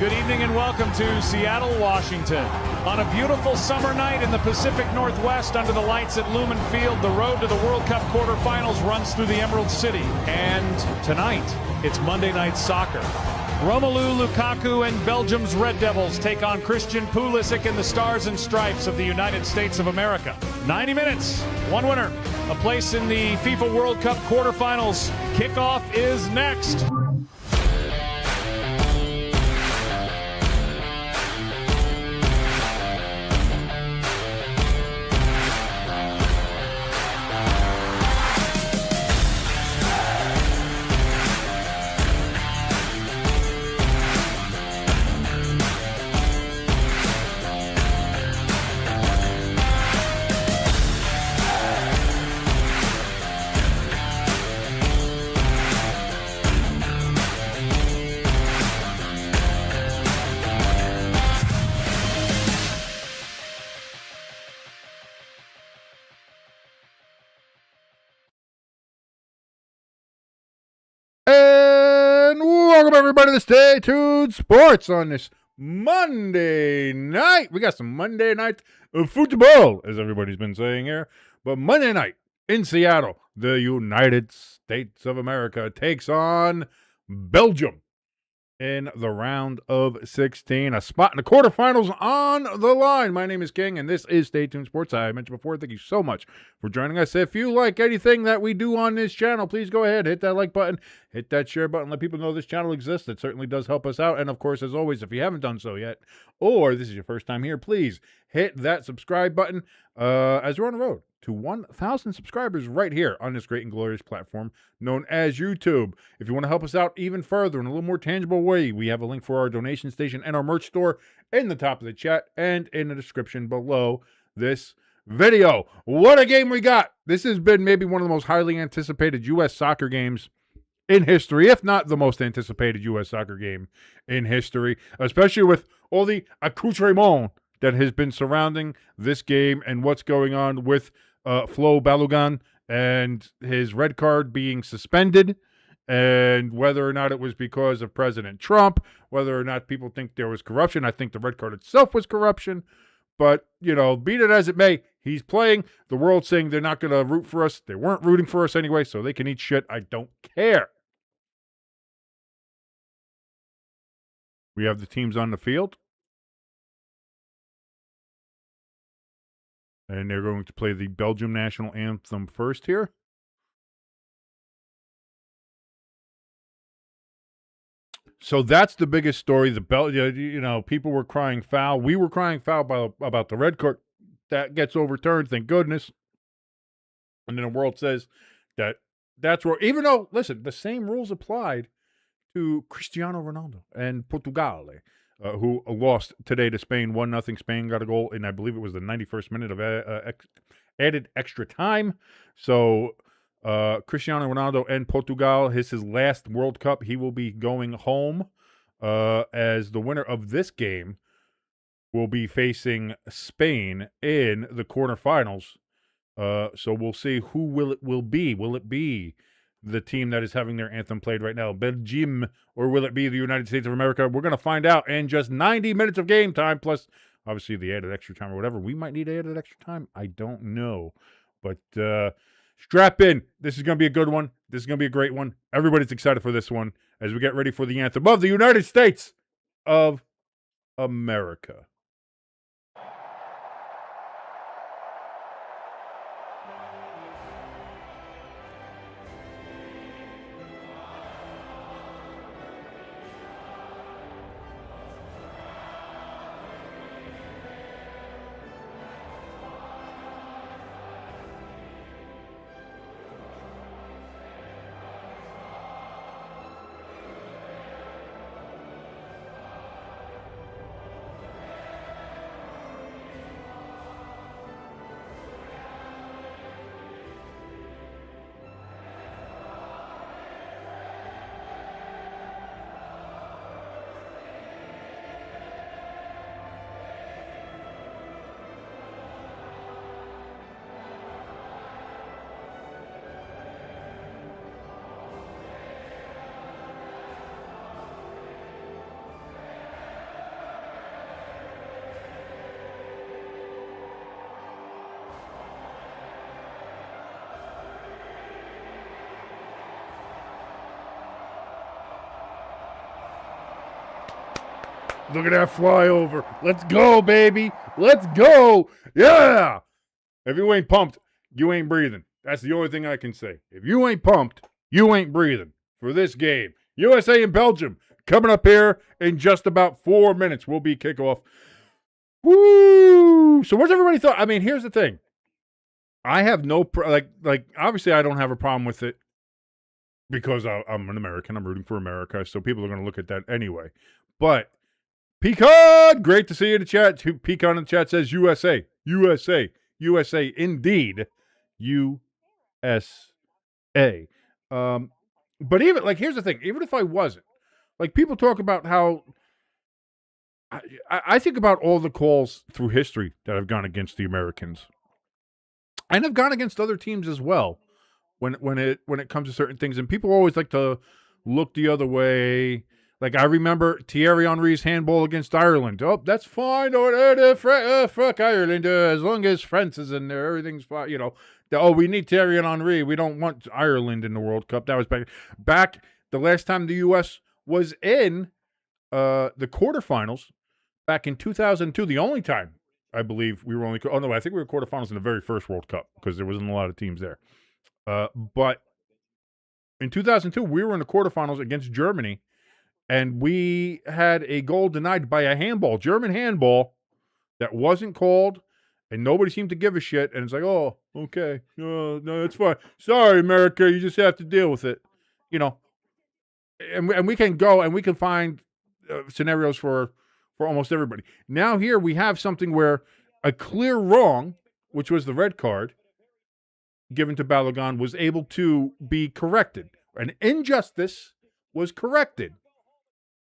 Good evening and welcome to Seattle, Washington. On a beautiful summer night in the Pacific Northwest under the lights at Lumen Field, the road to the World Cup quarterfinals runs through the Emerald City. And tonight, it's Monday Night Soccer. Romelu Lukaku and Belgium's Red Devils take on Christian Pulisic and the Stars and Stripes of the United States of America. 90 minutes, one winner, a place in the FIFA World Cup quarterfinals. Kickoff is next. And welcome everybody to Stay Tuned Sports on this Monday night. We got some Monday night of football, as everybody's been saying here. But Monday night in Seattle, the United States of America takes on Belgium in the round of 16. A spot in the quarterfinals on the line. My name is King, and this is Stay Tuned Sports. I mentioned before, thank you so much for joining us. If you like anything that we do on this channel, please go ahead, hit that like button, hit that share button, let people know this channel exists. It certainly does help us out. And of course, as always, if you haven't done so yet, or this is your first time here, please hit that subscribe button as we're on the road to 1,000 subscribers right here on this great and glorious platform known as YouTube. If you want to help us out even further in a little more tangible way, we have a link for our donation station and our merch store in the top of the chat and in the description below this video. What a game we got! This has been maybe one of the most highly anticipated U.S. soccer games in history, if not the most anticipated U.S. soccer game in history, especially with all the accoutrement that has been surrounding this game and what's going on with Flo Balogun and his red card being suspended, and whether or not it was because of President Trump, whether or not people think there was corruption. I think the red card itself was corruption. But, you know, be it as it may, he's playing. The world's saying they're not going to root for us. They weren't rooting for us anyway, so they can eat shit. I don't care. We have the teams on the field. And they're going to play the Belgium national anthem first here. So that's the biggest story. People were crying foul. We were crying foul about the red card. That gets overturned, thank goodness. And then the world says that's where, even though, listen, the same rules applied to Cristiano Ronaldo and Portugal, who lost today to Spain, 1-0. Spain got a goal in, I believe it was the 91st minute of added extra time. So Cristiano Ronaldo and Portugal, his last World Cup. He will be going home as the winner of this game will be facing Spain in the quarterfinals. So we'll see who will be. Will it be the team that is having their anthem played right now, Belgium, or will it be the United States of America? We're going to find out in just 90 minutes of game time, plus obviously the added extra time or whatever. We might need added extra time. I don't know. But strap in. This is going to be a good one. This is going to be a great one. Everybody's excited for this one as we get ready for the anthem of the United States of America. Look at that flyover. Let's go, baby. Let's go. Yeah. If you ain't pumped, you ain't breathing. That's the only thing I can say. If you ain't pumped, you ain't breathing for this game. USA and Belgium coming up here in just about 4 minutes. Will be kickoff. Woo! So what's everybody thought? I mean, here's the thing. I have no like obviously I don't have a problem with it because I'm an American. I'm rooting for America, so people are going to look at that anyway. But Pecan, great to see you in the chat. Pecan in the chat says USA, USA, USA, indeed, USA. But even here's the thing. Even if I wasn't, people talk about how I think about all the calls through history that have gone against the Americans, and have gone against other teams as well. When it comes to certain things, and people always like to look the other way. Like I remember Thierry Henry's handball against Ireland. Oh, that's fine. Fuck Ireland. As long as France is in there, everything's fine. You know. We need Thierry and Henry. We don't want Ireland in the World Cup. That was back the last time the U.S. was in the quarterfinals back in 2002. The only time I believe we were only. Oh no, I think we were quarterfinals in the very first World Cup because there wasn't a lot of teams there. But in 2002, we were in the quarterfinals against Germany, and we had a goal denied by a handball, German handball, that wasn't called, and nobody seemed to give a shit. And it's like, oh, okay, no, it's fine. Sorry, America, you just have to deal with it, you know. And we can go and we can find scenarios for almost everybody. Now here we have something where a clear wrong, which was the red card given to Balogun, was able to be corrected. An injustice was corrected.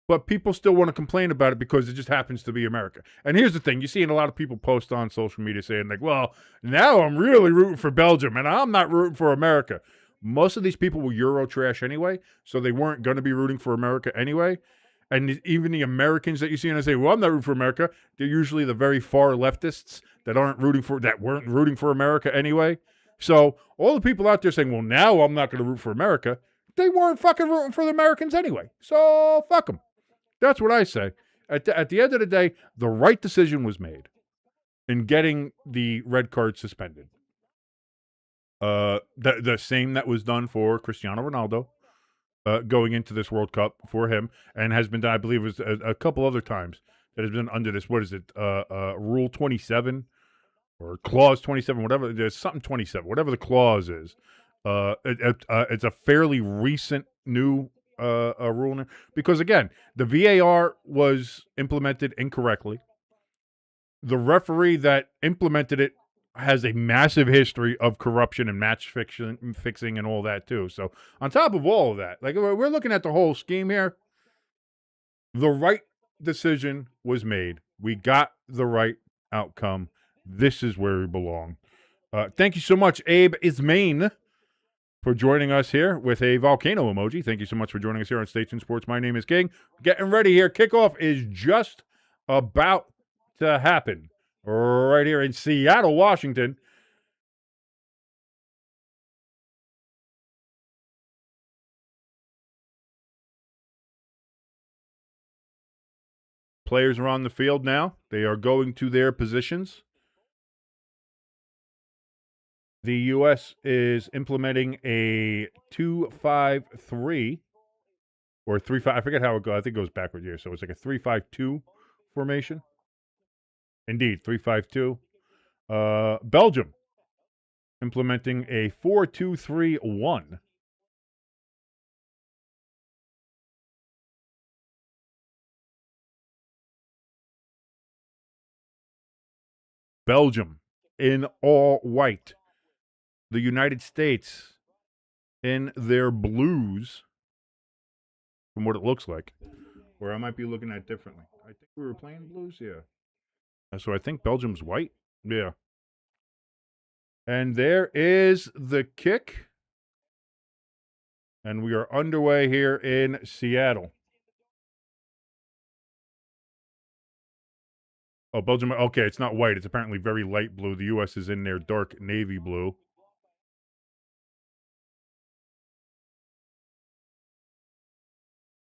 But people still want to complain about it because it just happens to be America. And here's the thing. You're seeing a lot of people post on social media saying, well, now I'm really rooting for Belgium, and I'm not rooting for America. Most of these people were Euro trash anyway, so they weren't going to be rooting for America anyway. And even the Americans that you see and they say, well, I'm not rooting for America, they're usually the very far leftists that weren't rooting for America anyway. So all the people out there saying, well, now I'm not going to root for America, they weren't fucking rooting for the Americans anyway. So fuck them. That's what I say. At the end of the day, the right decision was made in getting the red card suspended. The same that was done for Cristiano Ronaldo going into this World Cup for him, and has been done, I believe, it was a couple other times that has been under this. What is it? Rule 27 or clause 27, whatever. There's something 27, whatever the clause is. It's a fairly recent new rule, because again, the VAR was implemented incorrectly. The referee that implemented it has a massive history of corruption and match fixing and all that too. So on top of all of that, we're looking at the whole scheme here. The right decision was made. We got the right outcome. This is where we belong. Thank you so much, Abe Ismain, for joining us here with a volcano emoji. Thank you so much for joining us here on Station Sports. My name is King. Getting ready here. Kickoff is just about to happen right here in Seattle, Washington. Players are on the field now. They are going to their positions. The U.S. is implementing a 2-5-3 or 3-5. I forget how it goes. I think it goes backward here. So it's like a 3-5-2 formation. Indeed, 3-5-2. Belgium implementing a 4-2-3-1. Belgium in all white. The United States in their blues, from what it looks like. Or I might be looking at it differently. I think we were playing blues, yeah. So I think Belgium's white. Yeah. And there is the kick. And we are underway here in Seattle. Oh, Belgium. Okay, it's not white. It's apparently very light blue. The U.S. is in their dark navy blue.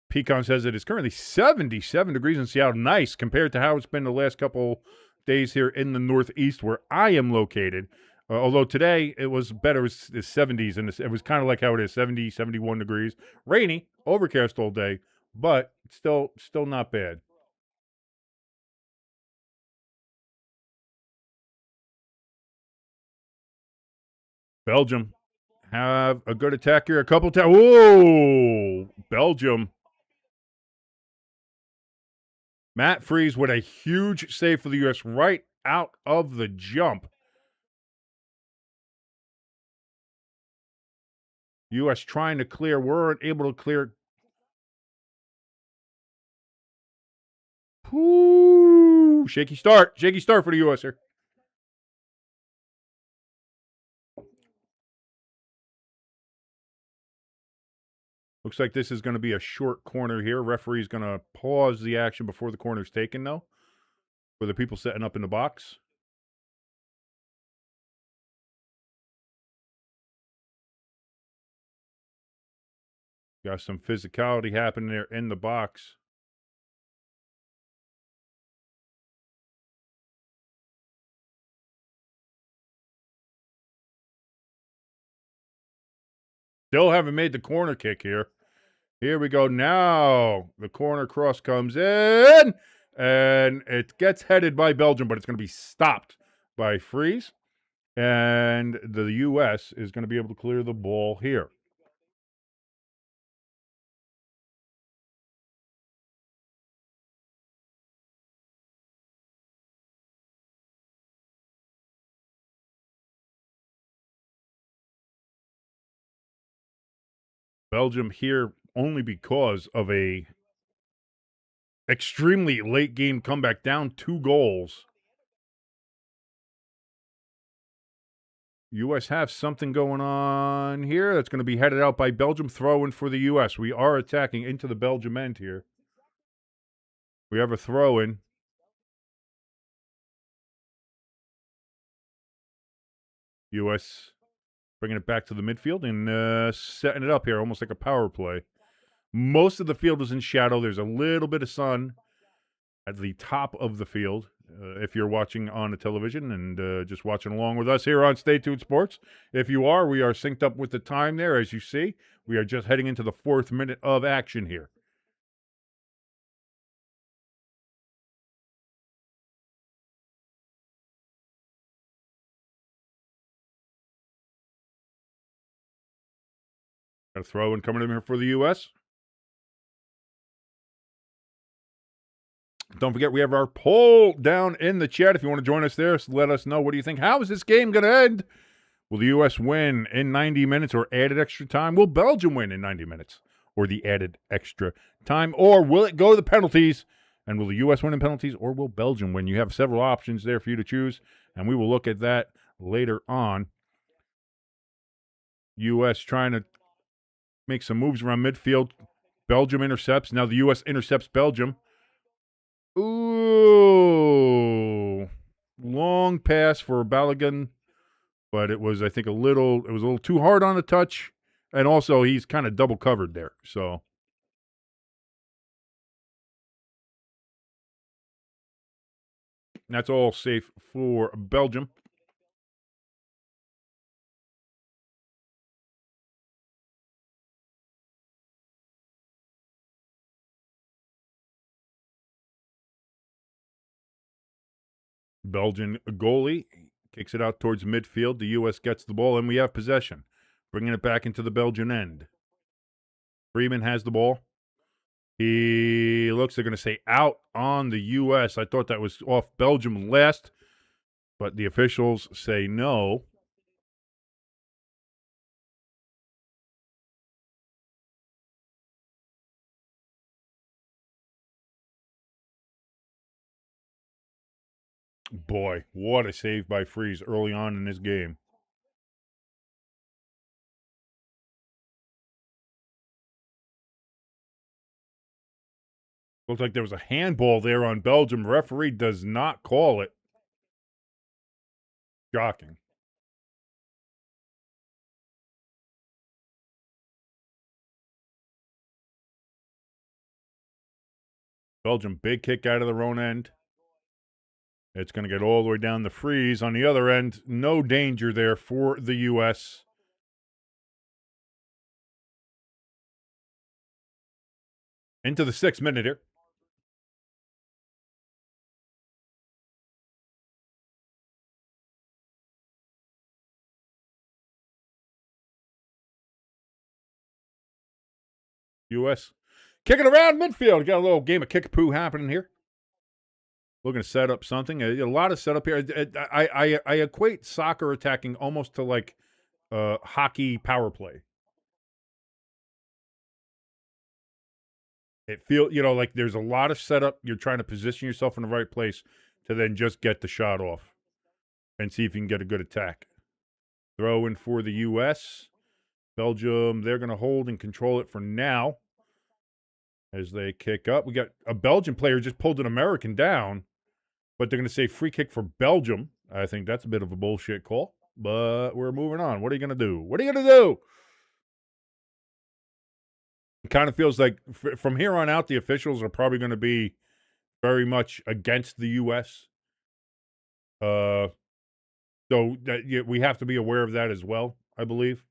Pecan says it is currently 77 degrees in Seattle. Nice compared to how it's been the last couple days here in the Northeast where I am located. Although today it was better, it was the 70s, and it was kind of like how it is, 70, 71 degrees. Rainy, overcast all day, but still not bad. Belgium have a good attack here. A couple times. Whoa! Belgium. Matt Freese with a huge save for the U.S. right out of the jump. U.S. trying to clear. Weren't able to clear. Whoo! Shaky start. Shaky start for the U.S. here. Looks like this is going to be a short corner here. Referee's going to pause the action before the corner's taken, though, for the people setting up in the box. Got some physicality happening there in the box. Still haven't made the corner kick here. Here we go. Now the corner cross comes in, and it gets headed by Belgium, but it's going to be stopped by Freeze. And the U.S. is going to be able to clear the ball here. Belgium here only because of a extremely late game comeback, down 2 goals. U.S. have something going on here that's going to be headed out by Belgium. Throw in for the U.S. We are attacking into the Belgium end here. We have a throw in. U.S. bringing it back to the midfield and setting it up here, almost like a power play. Most of the field is in shadow. There's a little bit of sun at the top of the field. If you're watching on the television and just watching along with us here on Stay Tuned Sports. If you are, we are synced up with the time there. As you see, we are just heading into the 4th minute of action here. Got a throw in coming in here for the U.S. Don't forget, we have our poll down in the chat. If you want to join us there, so let us know. What do you think? How is this game going to end? Will the U.S. win in 90 minutes or added extra time? Will Belgium win in 90 minutes or the added extra time? Or will it go to the penalties? And will the U.S. win in penalties or will Belgium win? You have several options there for you to choose, and we will look at that later on. U.S. trying to make some moves around midfield. Belgium intercepts. Now the U.S. intercepts Belgium. Ooh. Long pass for Balogun. But it was, I think, it was a little too hard on the touch. And also, he's kind of double covered there. So, that's all safe for Belgium. Belgian goalie kicks it out towards midfield. The U.S. gets the ball, and we have possession. Bringing it back into the Belgian end. Freeman has the ball. He looks, they're going to say out on the U.S. I thought that was off Belgium last, but the officials say no. Boy, what a save by Freeze early on in this game. Looked like there was a handball there on Belgium. Referee does not call it. Shocking. Belgium, big kick out of their own end. It's going to get all the way down the freeze. On the other end, no danger there for the U.S. Into the 6th minute here. U.S. kicking around midfield. Got a little game of kick-a-poo happening here. Looking to set up something. A lot of setup here. I equate soccer attacking almost to like hockey power play. It feels, like there's a lot of setup. You're trying to position yourself in the right place to then just get the shot off and see if you can get a good attack. Throw in for the U.S. Belgium, they're going to hold and control it for now as they kick up. We got a Belgian player just pulled an American down, but they're going to say free kick for Belgium. I think that's a bit of a bullshit call, but we're moving on. What are you going to do? What are you going to do? It kind of feels like from here on out, the officials are probably going to be very much against the U.S. So we have to be aware of that as well, I believe.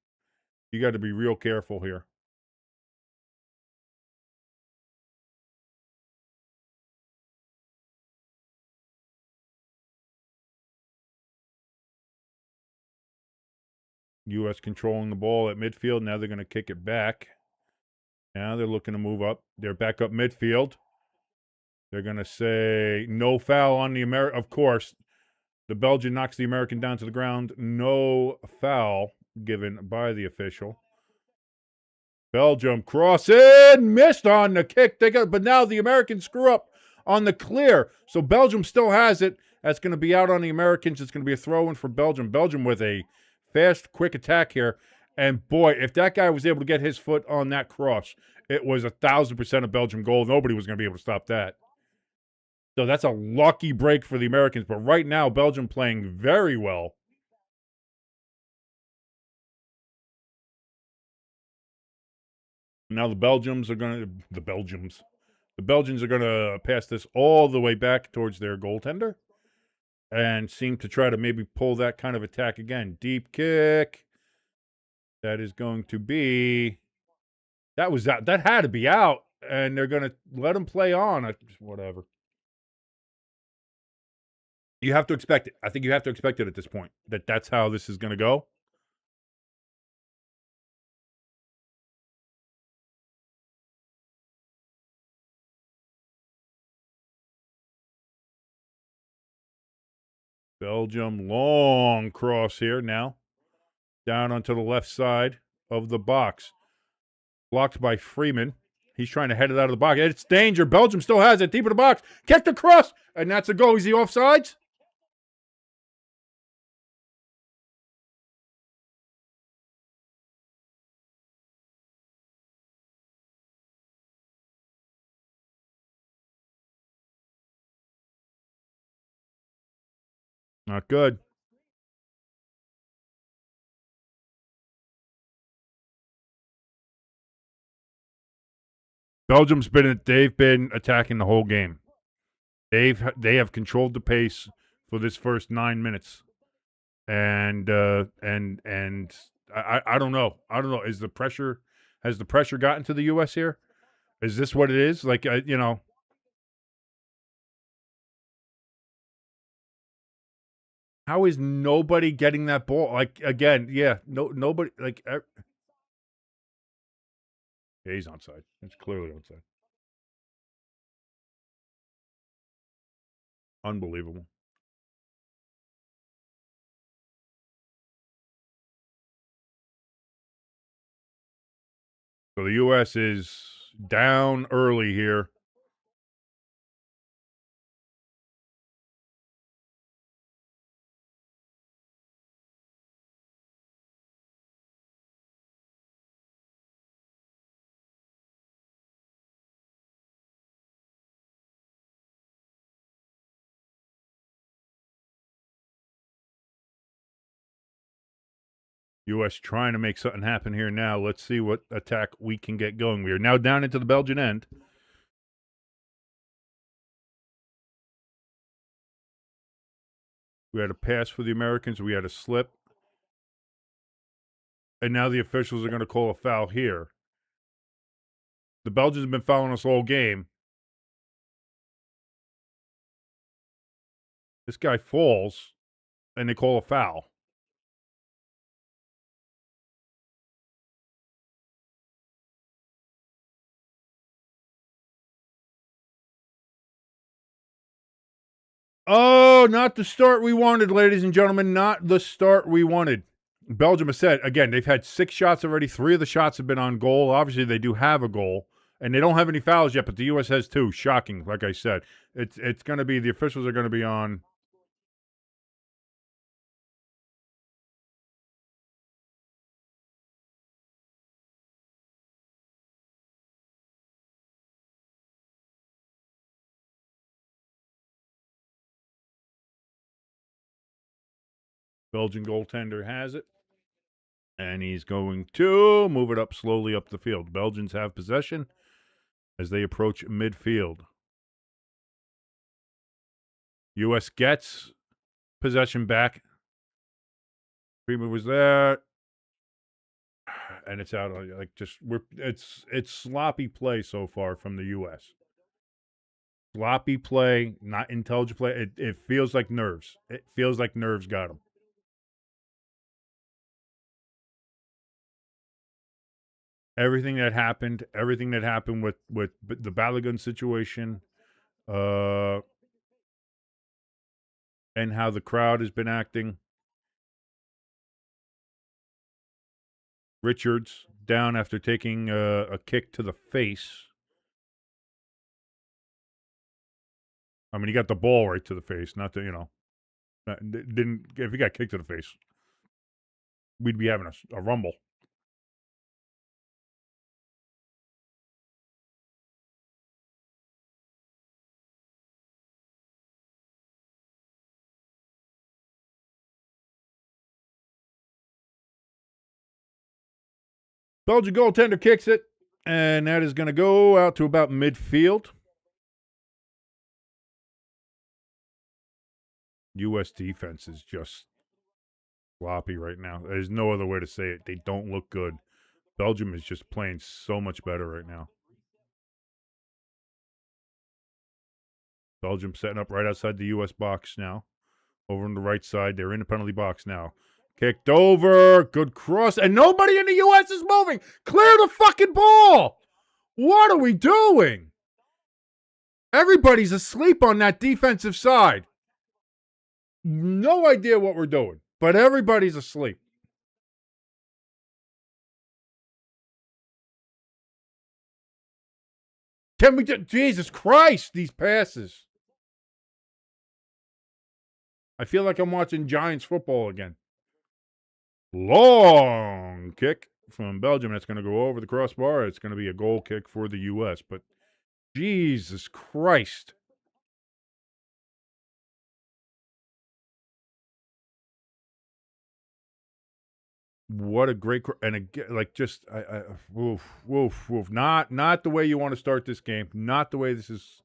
You got to be real careful here. U.S. controlling the ball at midfield. Now they're going to kick it back. Now they're looking to move up. They're back up midfield. They're going to say no foul on the American. Of course, the Belgian knocks the American down to the ground. No foul given by the official. Belgium cross in, missed on the kick. But now the Americans screw up on the clear. So Belgium still has it. That's going to be out on the Americans. It's going to be a throw-in for Belgium. Belgium with a fast, quick attack here. And boy, if that guy was able to get his foot on that cross, it was 1,000% a Belgium goal. Nobody was going to be able to stop that. So that's a lucky break for the Americans. But right now, Belgium playing very well. Now the Belgians are going to pass this all the way back towards their goaltender and seem to try to maybe pull that kind of attack again. Deep kick. That is going to be, that had to be out, and they're going to let them play on. Whatever. You have to expect it. I think you have to expect it at this point, that's how this is going to go. Belgium, long cross here now. Down onto the left side of the box. Blocked by Freeman. He's trying to head it out of the box. It's danger. Belgium still has it. Deep in the box. Kick the cross. And that's a goal. Is he offsides? Not good. They've been attacking the whole game. They have controlled the pace for this first 9 minutes. And I don't know. Has the pressure gotten to the US here? Is this what it is? Like how is nobody getting that ball? Like again, yeah, nobody like yeah, he's onside. It's clearly onside. Unbelievable. So the U.S. is down early here. U.S. trying to make something happen here now. Let's see what attack we can get going. We are now down into the Belgian end. We had a pass for the Americans. We had a slip. And now the officials are going to call a foul here. The Belgians have been fouling us all game. This guy falls, and they call a foul. Oh, not the start we wanted, ladies and gentlemen. Not the start we wanted. Belgium has said, again, they've had 6 shots already. 3 of the shots have been on goal. Obviously, they do have a goal. And they don't have any fouls yet, but the U.S. has 2. Shocking, like I said. It's going to be, the officials are going to be on. Belgian goaltender has it. And he's going to move it up slowly up the field. Belgians have possession as they approach midfield. U.S. gets possession back. Prima was there. And it's out like it's sloppy play so far from the U.S. Sloppy play, not intelligent play. It feels like nerves. It feels like nerves got them. Everything that happened with the Balogun situation, and how the crowd has been acting. Richards down after taking a kick to the face. I mean, he got the ball right to the face, not to, didn't. If he got kicked to the face, we'd be having a rumble. Belgian goaltender kicks it, and that is going to go out to about midfield. U.S. defense is just sloppy right now. There's no other way to say it. They don't look good. Belgium is just playing so much better right now. Belgium setting up right outside the U.S. box now. Over on the right side. They're in the penalty box now. Kicked over. Good cross. And nobody in the U.S. is moving. Clear the fucking ball. What are we doing? Everybody's asleep on that defensive side. No idea what we're doing, but everybody's asleep. Can we do, Jesus Christ, these passes. I feel like I'm watching Giants football again. Long kick from Belgium. That's going to go over the crossbar. It's going to be a goal kick for the U.S., but Jesus Christ. What a great, and again, like just, woof, woof, woof. Not the way you want to start this game. Not the way this is.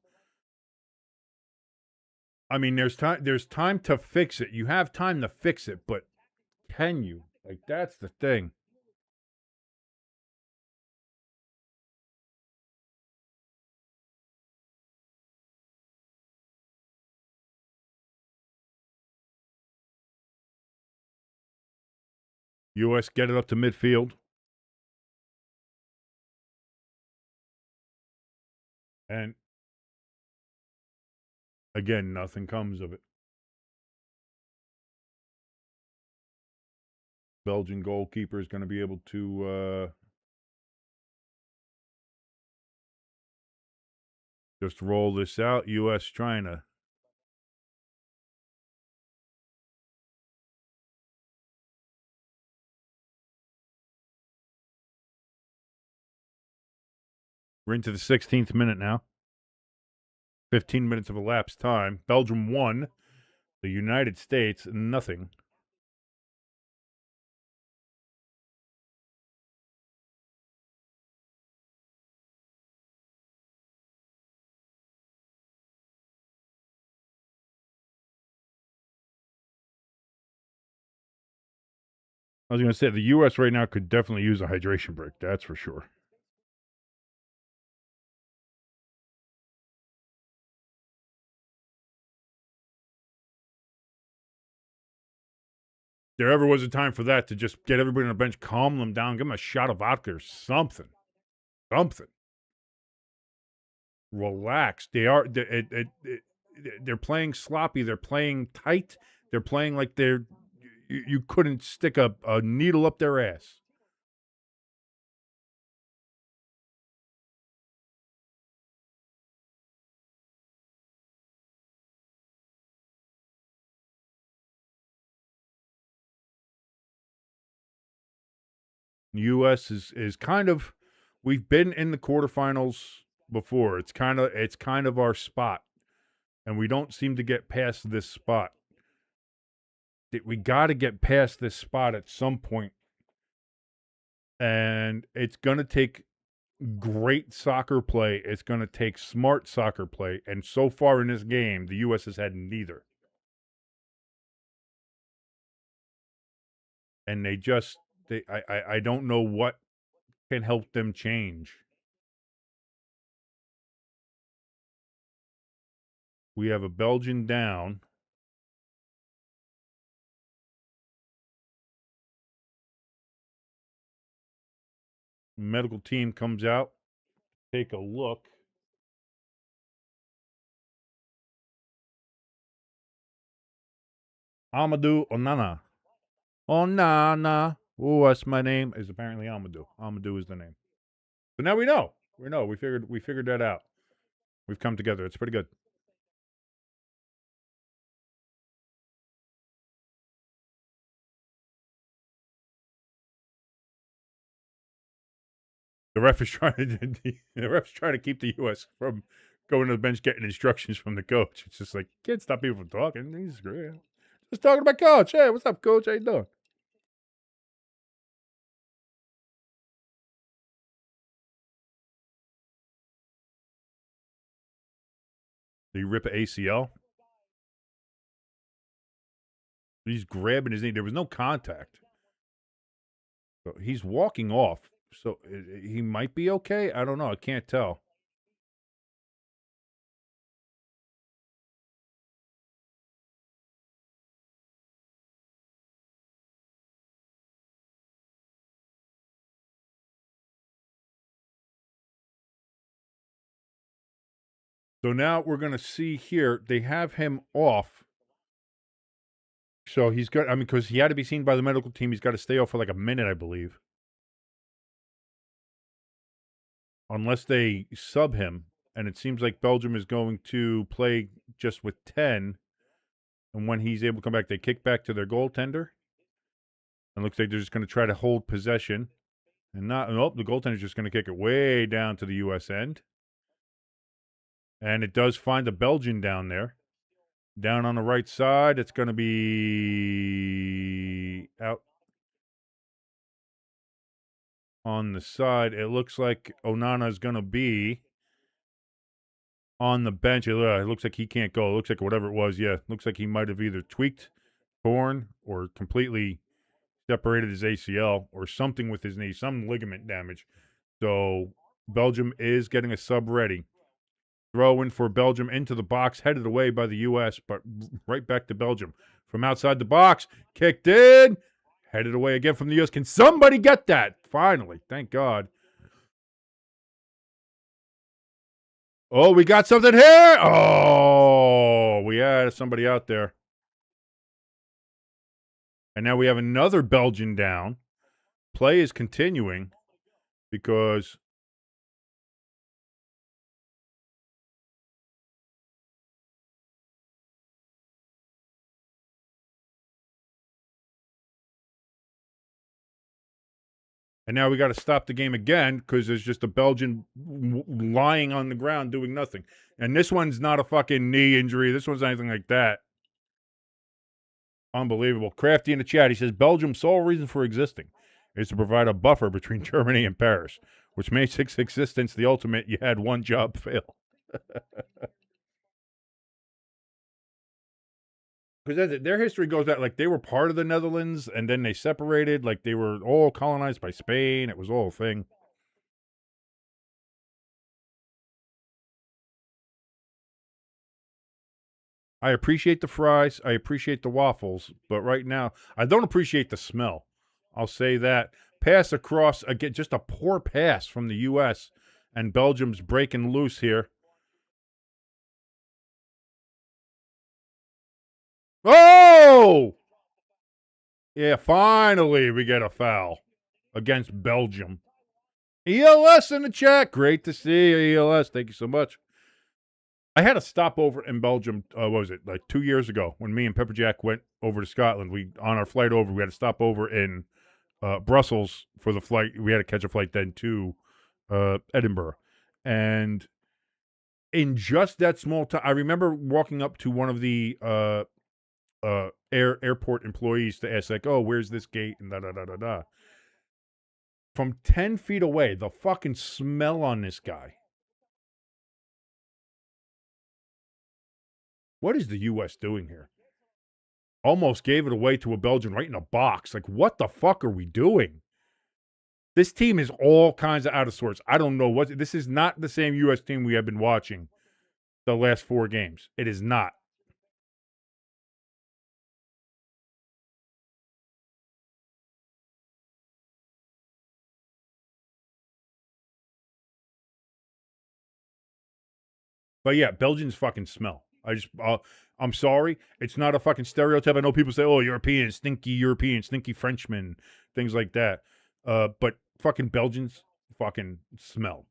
I mean, there's time to fix it. You have time to fix it, but can you? Like, that's the thing. U.S. get it up to midfield. And again, nothing comes of it. Belgian goalkeeper is going to be able to just roll this out. U.S. trying to. We're into the 16th minute now. 15 minutes of elapsed time. Belgium won. The United States, nothing. I was going to say the U.S. right now could definitely use a hydration break. That's for sure. There ever was a time for that to just get everybody on the bench, calm them down, give them a shot of vodka or something. Something. Relax. They're playing sloppy. They're playing tight. They're playing like you couldn't stick a needle up their ass. U.S. is kind of, we've been in the quarterfinals before. It's kind of our spot, and we don't seem to get past this spot. We got to get past this spot at some point, and it's going to take great soccer play. It's going to take smart soccer play, and so far in this game, the U.S. has had neither. And I don't know what can help them change. We have a Belgian down. Medical team comes out. Take a look. Amadou Onana. Onana. Oh, that's my name. Is apparently Amadou. Amadou is the name. So now we know. We know. We figured that out. We've come together. It's pretty good. The ref is trying to keep the U.S. from going to the bench, getting instructions from the coach. It's just like, you can't stop people from talking. He's great. Just talking to my coach. Hey, what's up, coach? How you doing? Did he rip an ACL? He's grabbing his knee. There was no contact. So he's walking off. So he might be okay. I don't know. I can't tell. So now we're going to see here. They have him off. So he's got, I mean, because he had to be seen by the medical team. He's got to stay off for like a minute, I believe. Unless they sub him. And it seems like Belgium is going to play just with 10. And when he's able to come back, they kick back to their goaltender. And looks like they're just going to try to hold possession. And the goaltender's just going to kick it way down to the U.S. end. And it does find a Belgian down there. Down on the right side, it's going to be out on the side. It looks like Onana is going to be on the bench. It looks like he can't go. It looks like whatever it was, looks like he might have either tweaked, torn, or completely separated his ACL or something with his knee, some ligament damage. So Belgium is getting a sub ready. Throw in for Belgium into the box, headed away by the U.S., but right back to Belgium. From outside the box, kicked in, headed away again from the U.S. Can somebody get that? Finally, thank God. Oh, we got something here. Oh, we had somebody out there. And now we have another Belgian down. Play is continuing because and now we got to stop the game again because there's just a Belgian lying on the ground doing nothing. And this one's not a fucking knee injury. This one's anything like that. Unbelievable. Crafty in the chat, he says, Belgium's sole reason for existing is to provide a buffer between Germany and Paris, which makes its existence the ultimate you had one job fail. because their history goes back, like, they were part of the Netherlands, and then they separated, like, they were all colonized by Spain, it was all a thing. I appreciate the fries, I appreciate the waffles, but right now, I don't appreciate the smell. I'll say that. Pass across, again, just a poor pass from the US, and Belgium's breaking loose here. Oh! Yeah, finally we get a foul against Belgium. ELS in the chat. Great to see you, ELS. Thank you so much. I had a stopover in Belgium, what was it, like 2 years ago when me and Pepperjack went over to Scotland. On our flight over, we had to stop over in Brussels for the flight. We had to catch a flight then to Edinburgh. And in just that small time, I remember walking up to one of the airport employees to ask, like, oh, where's this gate? And da da da da da. From 10 feet away, the fucking smell on this guy. What is the U.S. doing here? Almost gave it away to a Belgian right in a box. Like, what the fuck are we doing? This team is all kinds of out of sorts. I don't know what. This is not the same U.S. team we have been watching the last 4 games. It is not. But yeah, Belgians fucking smell. I'm sorry. It's not a fucking stereotype. I know people say, oh, European, stinky Frenchman, things like that. But fucking Belgians fucking smell.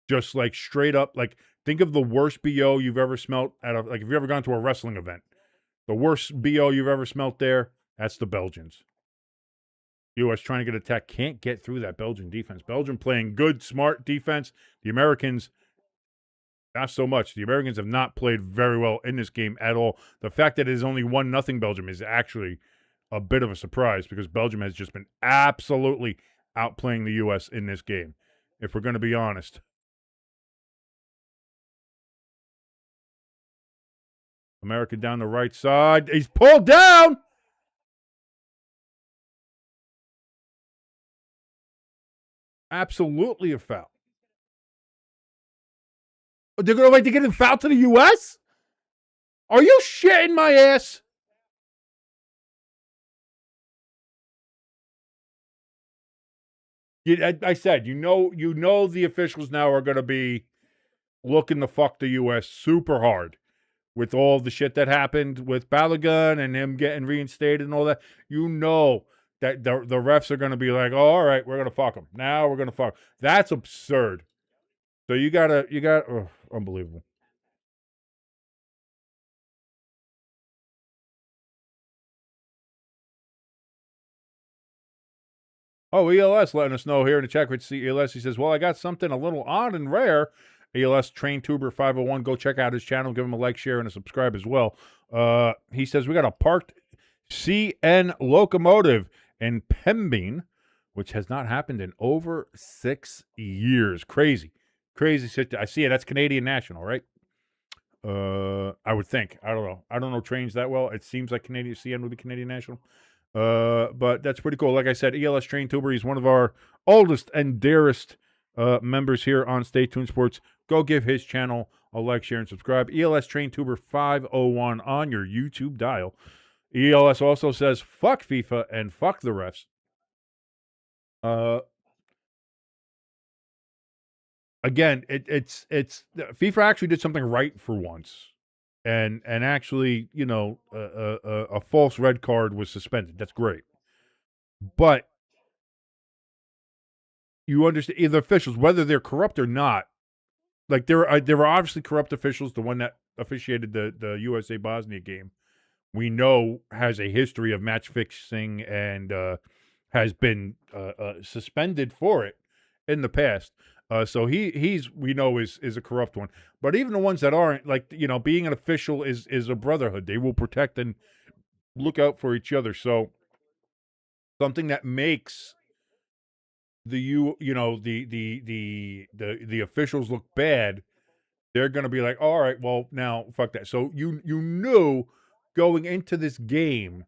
Just like straight up, like, think of the worst BO you've ever smelt at a, like, if you've ever gone to a wrestling event. The worst BO you've ever smelt there, that's the Belgians. U.S. trying to get attacked, can't get through that Belgian defense. Belgium playing good, smart defense. The Americans, not so much. The Americans have not played very well in this game at all. The fact that it is only 1-0 Belgium is actually a bit of a surprise because Belgium has just been absolutely outplaying the U.S. in this game, if we're going to be honest. America down the right side. He's pulled down. Absolutely a foul. They're going to wait to get a foul to the U.S.? Are you shitting my ass? I said, you know the officials now are going to be looking to fuck the U.S. super hard with all the shit that happened with Balogun and him getting reinstated and all that. You know that the refs are going to be like, oh, all right, we're going to fuck them. Now we're going to fuck. That's absurd. So you got, unbelievable. Oh, ELS letting us know here in the chat. Great to see ELS. He says, well, I got something a little odd and rare. ELS Train Tuber 501. Go check out his channel. Give him a like, share, and a subscribe as well. He says, we got a parked CN locomotive in Pembine, which has not happened in over 6 years. Crazy. Crazy. I see it. That's Canadian National, right? I would think. I don't know. I don't know trains that well. It seems like Canadian CN would be Canadian National. But that's pretty cool. Like I said, ELS Train Tuber, he's one of our oldest and dearest members here on Stay Tuned Sports. Go give his channel a like, share, and subscribe. ELS Train Tuber 501 on your YouTube dial. ELS also says, fuck FIFA and fuck the refs. Again, it's FIFA actually did something right for once. And actually, a false red card was suspended. That's great. But you understand the officials, whether they're corrupt or not. Like there were obviously corrupt officials. The one that officiated the USA Bosnia game, we know has a history of match fixing and has been suspended for it in the past. So we know is a corrupt one. But even the ones that aren't, like, being an official is a brotherhood. They will protect and look out for each other. So something that makes the officials look bad They're going to be like, all right, well, now fuck that. So you knew going into this game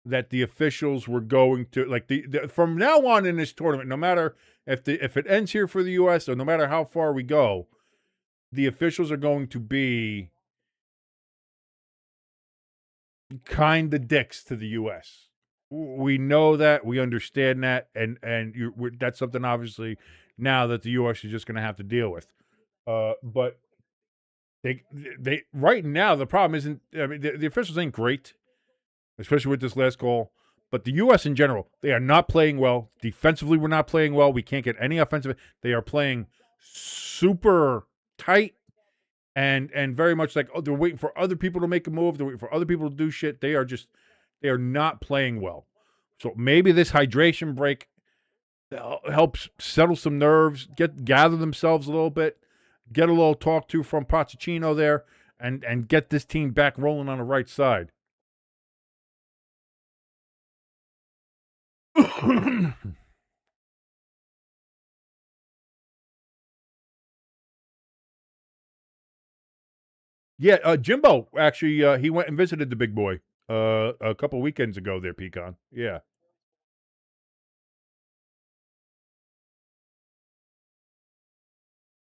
that the officials were going to like the from now on in this tournament, no matter if it ends here for the U.S. or no matter how far we go, the officials are going to be kind of dicks to the U.S. We know that, we understand that, and that's something obviously now that the U.S. is just going to have to deal with. But they right now the problem isn't. I mean, the officials ain't great, especially with this last call. But the U.S. in general, they are not playing well. Defensively, we're not playing well. We can't get any offensive. They are playing super tight and very much like, oh, they're waiting for other people to make a move. They're waiting for other people to do shit. They are not playing well. So maybe this hydration break helps settle some nerves, gather themselves a little bit, get a little talk to from Pochettino there, and get this team back rolling on the right side. Yeah, Jimbo actually he went and visited the big boy a couple weekends ago there, Pecan. Yeah.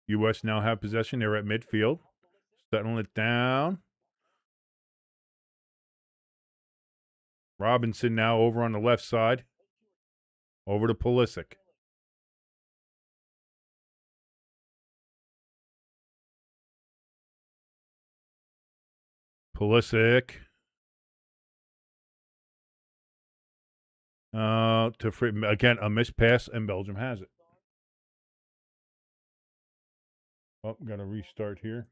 U.S. now have possession. They're at midfield. Settling it down. Robinson now over on the left side. Over to Pulisic. Pulisic. Again, a missed pass, and Belgium has it. Oh, got to restart here.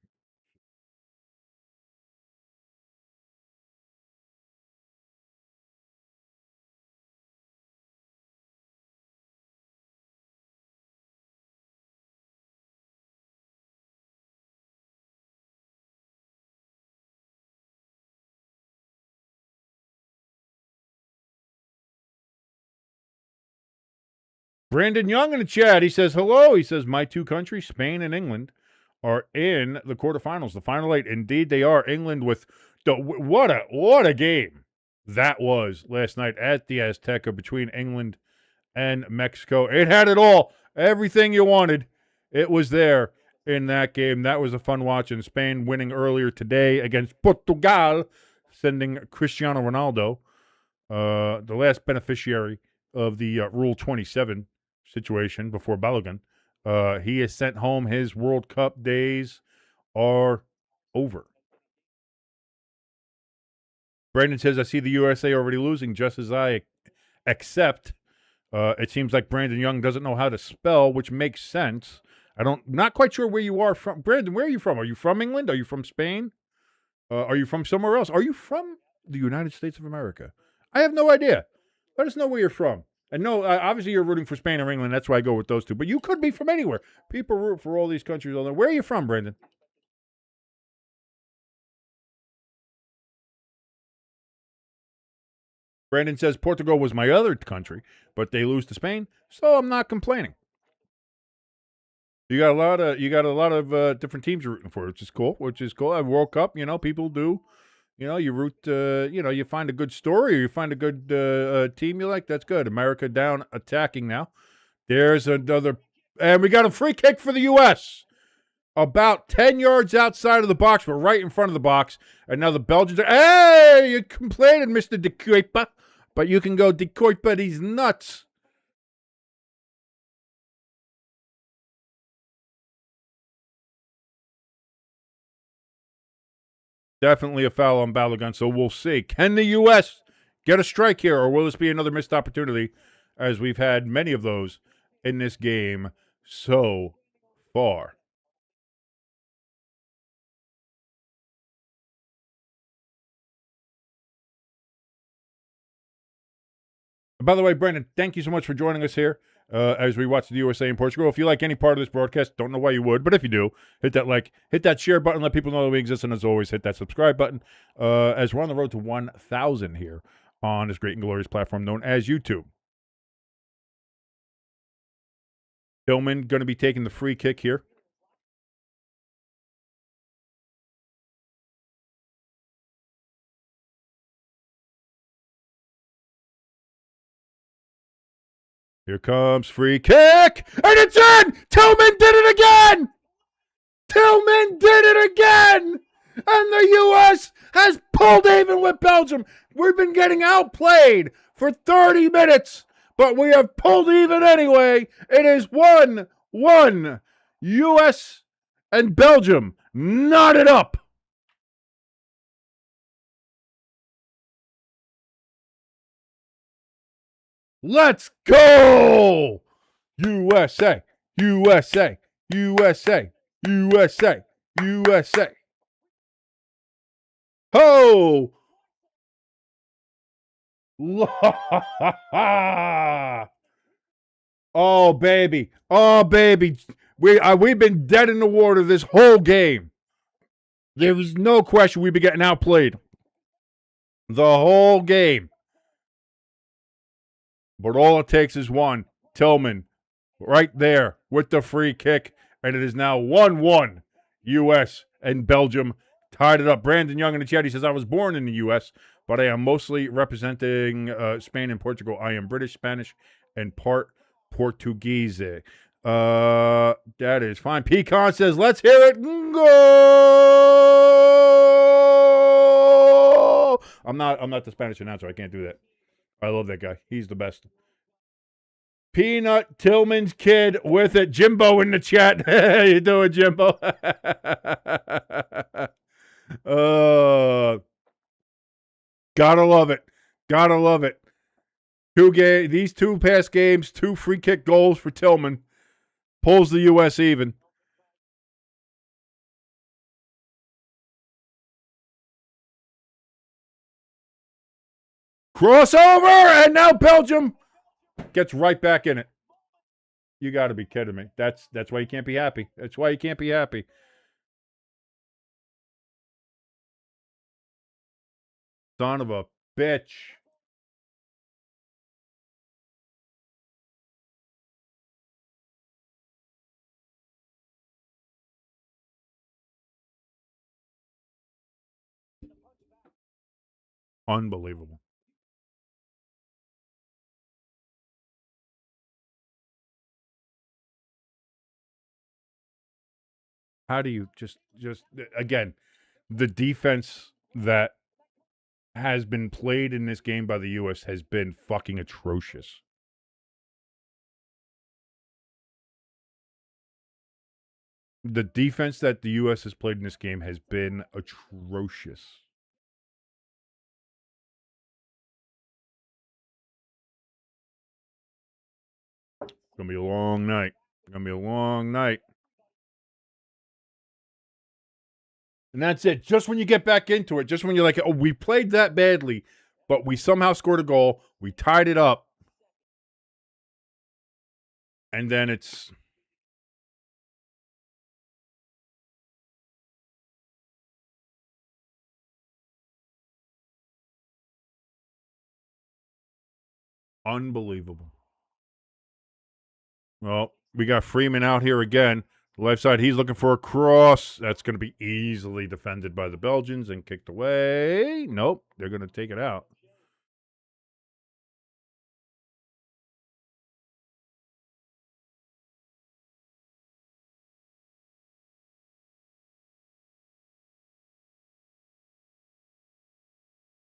Brandon Young in the chat. He says, hello. He says, my two countries, Spain and England, are in the quarterfinals, the final eight. Indeed, they are. England with what a game that was last night at the Azteca between England and Mexico. It had it all. Everything you wanted. It was there in that game. That was a fun watch. And Spain winning earlier today against Portugal, sending Cristiano Ronaldo, the last beneficiary of the Rule 27 situation before Balogun. He is sent home. His World Cup days are over. Brandon says, I see the USA already losing just as I accept. It seems like Brandon Young doesn't know how to spell, which makes sense. Not quite sure where you are from. Brandon, where are you from? Are you from England? Are you from Spain? Are you from somewhere else? Are you from the United States of America? I have no idea. Let us know where you're from. And no, obviously you're rooting for Spain or England. That's why I go with those two. But you could be from anywhere. People root for all these countries. Where are you from, Brandon? Brandon says Portugal was my other country, but they lose to Spain, so I'm not complaining. You got a lot of different teams you're rooting for, which is cool. At World Cup, people do. You root. You find a good story, or you find a good team you like. That's good. America down attacking now. There's another, and we got a free kick for the U.S. About 10 yards outside of the box, but right in front of the box. And now the Belgians are, hey, you complaining, Mr. De Kuiper, but you can go De Kuiper, he's nuts. Definitely a foul on Balogun, so we'll see. Can the U.S. get a strike here, or will this be another missed opportunity, as we've had many of those in this game so far? By the way, Brendan, thank you so much for joining us here as we watch the USA and Portugal. If you like any part of this broadcast, don't know why you would, but if you do, hit that like, hit that share button, let people know that we exist, and as always, hit that subscribe button as we're on the road to 1,000 here on this great and glorious platform known as YouTube. Tillman going to be taking the free kick here. Here comes free kick, and it's in! Tillman did it again! Tillman did it again! And the U.S. has pulled even with Belgium. We've been getting outplayed for 30 minutes, but we have pulled even anyway. It is 1-1. U.S. and Belgium knotted up. Let's go! USA, USA, USA, USA, USA. Ho! Oh, baby. Oh, baby. We've been dead in the water this whole game. There was no question we'd be getting outplayed the whole game. But all it takes is one. Tillman right there with the free kick. And it is now 1-1. U.S. and Belgium tied it up. Brandon Young in the chat, he says, I was born in the U.S., but I am mostly representing Spain and Portugal. I am British, Spanish, and part Portuguese. That is fine. Pecan says, let's hear it. Go! I'm not the Spanish announcer. I can't do that. I love that guy. He's the best. Peanut Tillman's kid with it. Jimbo in the chat. How you doing, Jimbo? Gotta love it. Gotta love it. These two past games, 2 free kick goals for Tillman. Pulls the U.S. even. Crossover, and now Belgium gets right back in it. You got to be kidding me. That's why you can't be happy. That's why you can't be happy. Son of a bitch. Unbelievable. How do you just again, the defense that has been played in this game by the U.S. has been fucking atrocious. The defense that the U.S. has played in this game has been atrocious. It's going to be a long night. It's going to be a long night. And that's it. Just when you get back into it, just when you're like, oh, we played that badly, but we somehow scored a goal. We tied it up. And then it's... unbelievable. Well, we got Freeman out here again. The left side, he's looking for a cross. That's going to be easily defended by the Belgians and kicked away. Nope, they're going to take it out.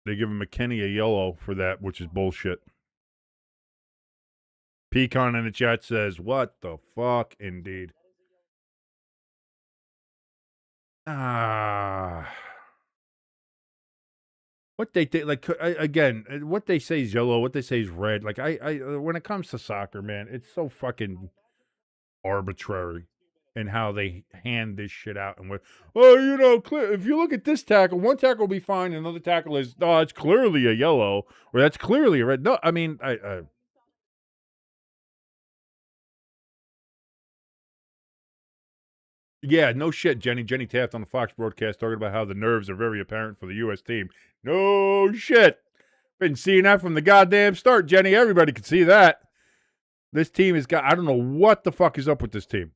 They give McKinney a yellow for that, which is bullshit. Pecan in the chat says, what the fuck, indeed. What they like again, what they say is yellow, what they say is red. Like I when it comes to soccer, man, it's so fucking arbitrary in how they hand this shit out. And with, oh, you know, if you look at this tackle, one tackle will be fine, another tackle is, oh, it's clearly a yellow, or that's clearly a red. No, I mean, yeah, no shit, Jenny. Jenny Taft on the Fox broadcast talking about how the nerves are very apparent for the U.S. team. No shit. Been seeing that from the goddamn start, Jenny. Everybody can see that. This team has got, I don't know what the fuck is up with this team.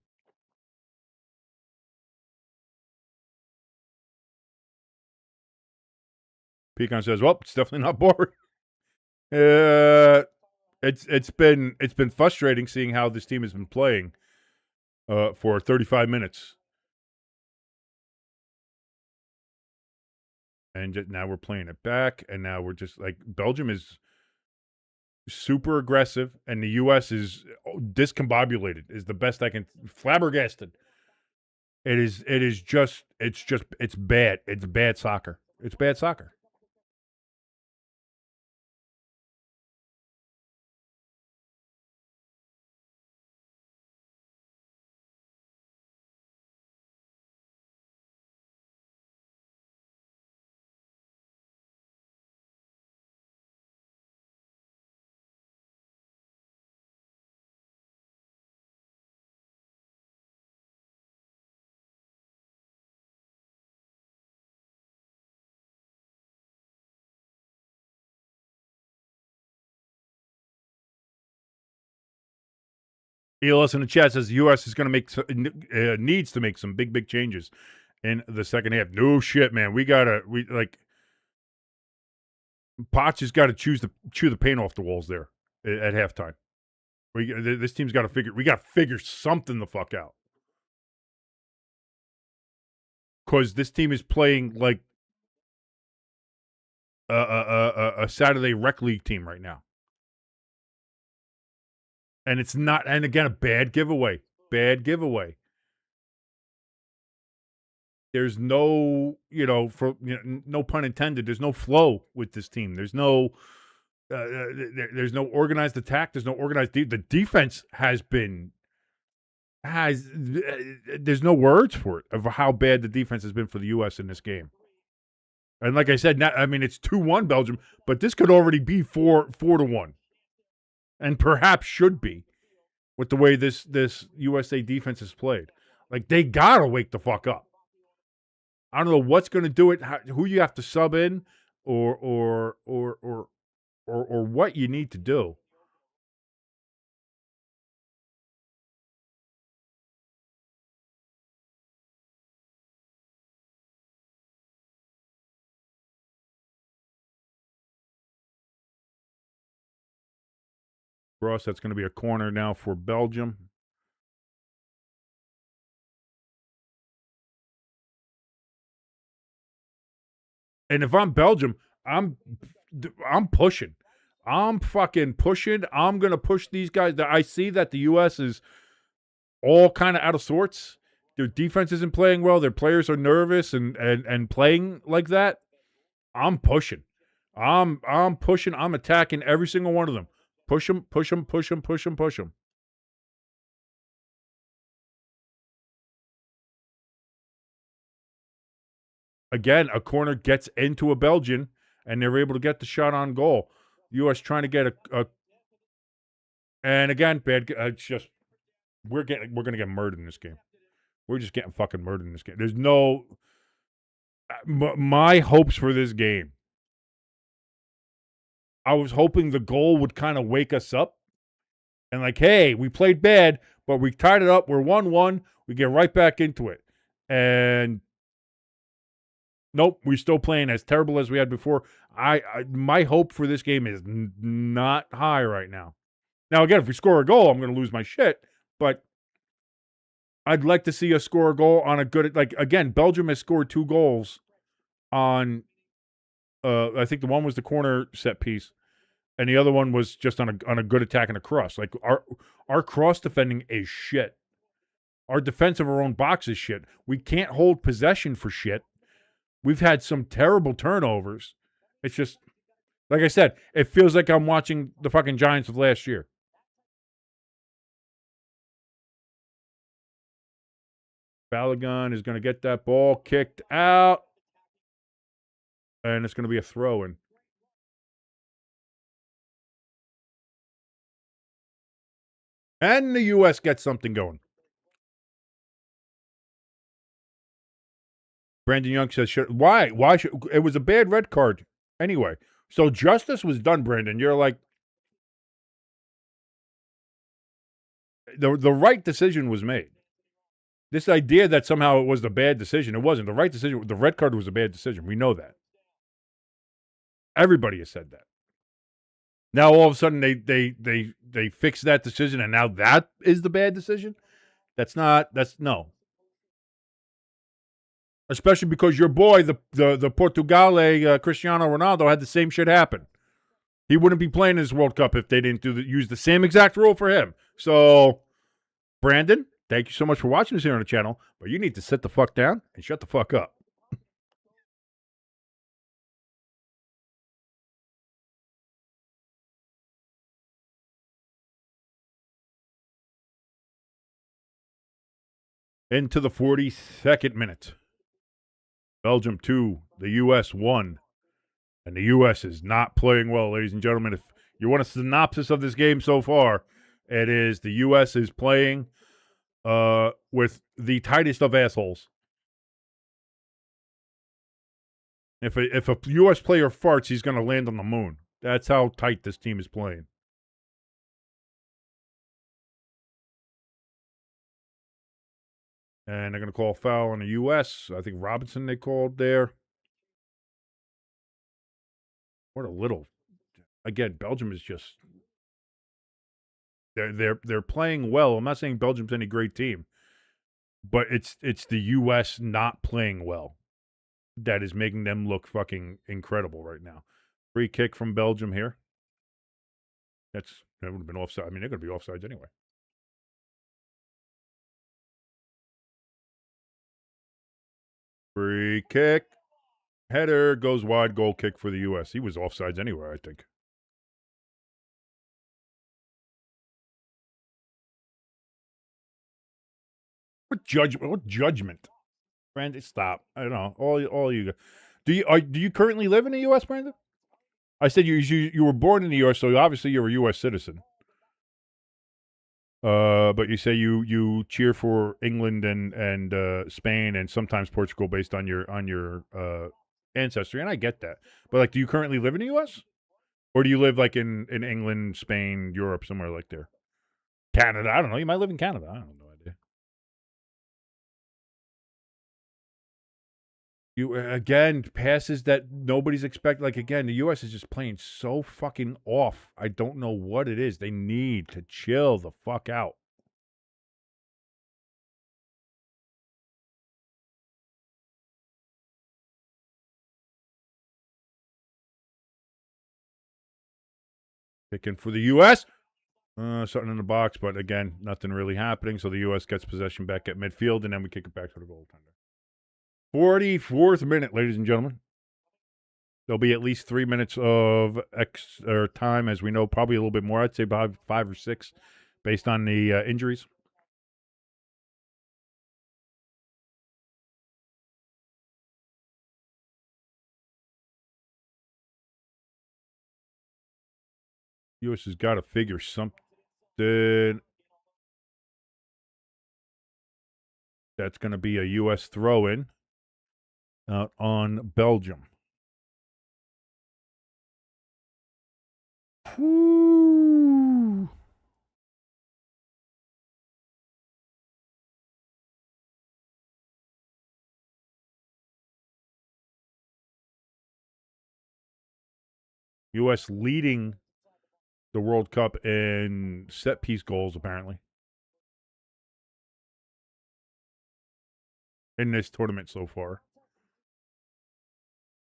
Pecan says, well, it's definitely not boring. it's been frustrating seeing how this team has been playing for 35 minutes. And now we're playing it back, and now we're just like Belgium is super aggressive, and the U.S. is discombobulated. Is the best I can flabbergasted. It's bad. It's bad soccer. It's bad soccer. ELS in the chat says the U.S. is going to needs to make some big changes in the second half. No shit, man. We Potts has got to chew the paint off the walls there at halftime. This team's got to we got to figure something the fuck out. Because this team is playing like a Saturday rec league team right now. And it's not, and again, a bad giveaway. Bad giveaway. There's no, no pun intended. There's no flow with this team. There's no organized attack. There's no organized. The defense there's no words for it of how bad the defense has been for the U.S. in this game. And like I said, it's 2-1 Belgium, but this could already be 4-1, and perhaps should be with the way this USA defense is played. Like they gotta wake the fuck up. I don't know what's going to do it, who you have to sub in, or what you need to do. Ross, that's going to be a corner now for Belgium. And if I'm Belgium, I'm pushing. I'm fucking pushing. I'm going to push these guys. I see that the U.S. is all kind of out of sorts. Their defense isn't playing well. Their players are nervous and playing like that. I'm pushing. I'm pushing. I'm attacking every single one of them. Push them, push them, push them, push them, push them. Again, a corner gets into a Belgian, and they're able to get the shot on goal. U.S. trying to get a and again, bad. It's just we're going to get murdered in this game. We're just getting fucking murdered in this game. There's no my hopes for this game. I was hoping the goal would kind of wake us up, and like, hey, we played bad, but we tied it up. We're 1-1. We get right back into it, and nope, we're still playing as terrible as we had before. My hope for this game is not high right now. Now, again, if we score a goal, I'm going to lose my shit. But I'd like to see us score a goal on a good, like, again, Belgium has scored 2 goals on, I think the one was the corner set piece, and the other one was just on a good attack and a cross. Like, our cross defending is shit. Our defense of our own box is shit. We can't hold possession for shit. We've had some terrible turnovers. It's just, like I said, it feels like I'm watching the fucking Giants of last year. Balogun is going to get that ball kicked out. And it's going to be a throw-in. And the U.S. gets something going. Brandon Young says, why? Why should it was a bad red card anyway. So justice was done, Brandon. You're like the right decision was made. This idea that somehow it was the bad decision, it wasn't. The right decision, the red card was a bad decision. We know that. Everybody has said that. Now all of a sudden they fix that decision, and now that is the bad decision. That's no. Especially because your boy, the Portugale Cristiano Ronaldo, had the same shit happen. He wouldn't be playing this World Cup if they didn't use the same exact rule for him. So, Brandon, thank you so much for watching us here on the channel, but you need to sit the fuck down and shut the fuck up. Into the 42nd minute. Belgium 2, the U.S. 1. And the U.S. is not playing well, ladies and gentlemen. If you want a synopsis of this game so far, it is the U.S. is playing with the tightest of assholes. If a U.S. player farts, he's going to land on the moon. That's how tight this team is playing. And they're going to call a foul on the U.S. I think Robinson they called there. What a little. Again, Belgium is just. They're playing well. I'm not saying Belgium's any great team, but it's the U.S. not playing well that is making them look fucking incredible right now. Free kick from Belgium here. That would have been offside. I mean, they're going to be offsides anyway. Free kick. Header goes wide. Goal kick for the U.S. He was offsides anyway, I think. What judgment? Brandon, stop. I don't know. All you. Do you currently live in the U.S., Brandon? I said you were born in the U.S., so obviously you're a U.S. citizen. But you say you cheer for England and Spain and sometimes Portugal based on your ancestry, and I get that. But like, do you currently live in the U.S. or do you live like in England, Spain, Europe, somewhere like there? Canada? I don't know. You might live in Canada. I don't know. Idea. You again passes that nobody's expecting. Like again, the U.S. is just playing so fucking off. I don't know what it is. They need to chill the fuck out. Picking for the U.S. Something in the box, but again, nothing really happening. So the U.S. gets possession back at midfield, and then we kick it back to the goaltender. 44th minute, ladies and gentlemen. There'll be at least 3 minutes of time, as we know, probably a little bit more. I'd say about 5 or 6, based on the injuries. U.S. has got to figure something. That's going to be a U.S. throw-in out on Belgium. Whew. U.S. leading the World Cup in set-piece goals, apparently, in this tournament so far.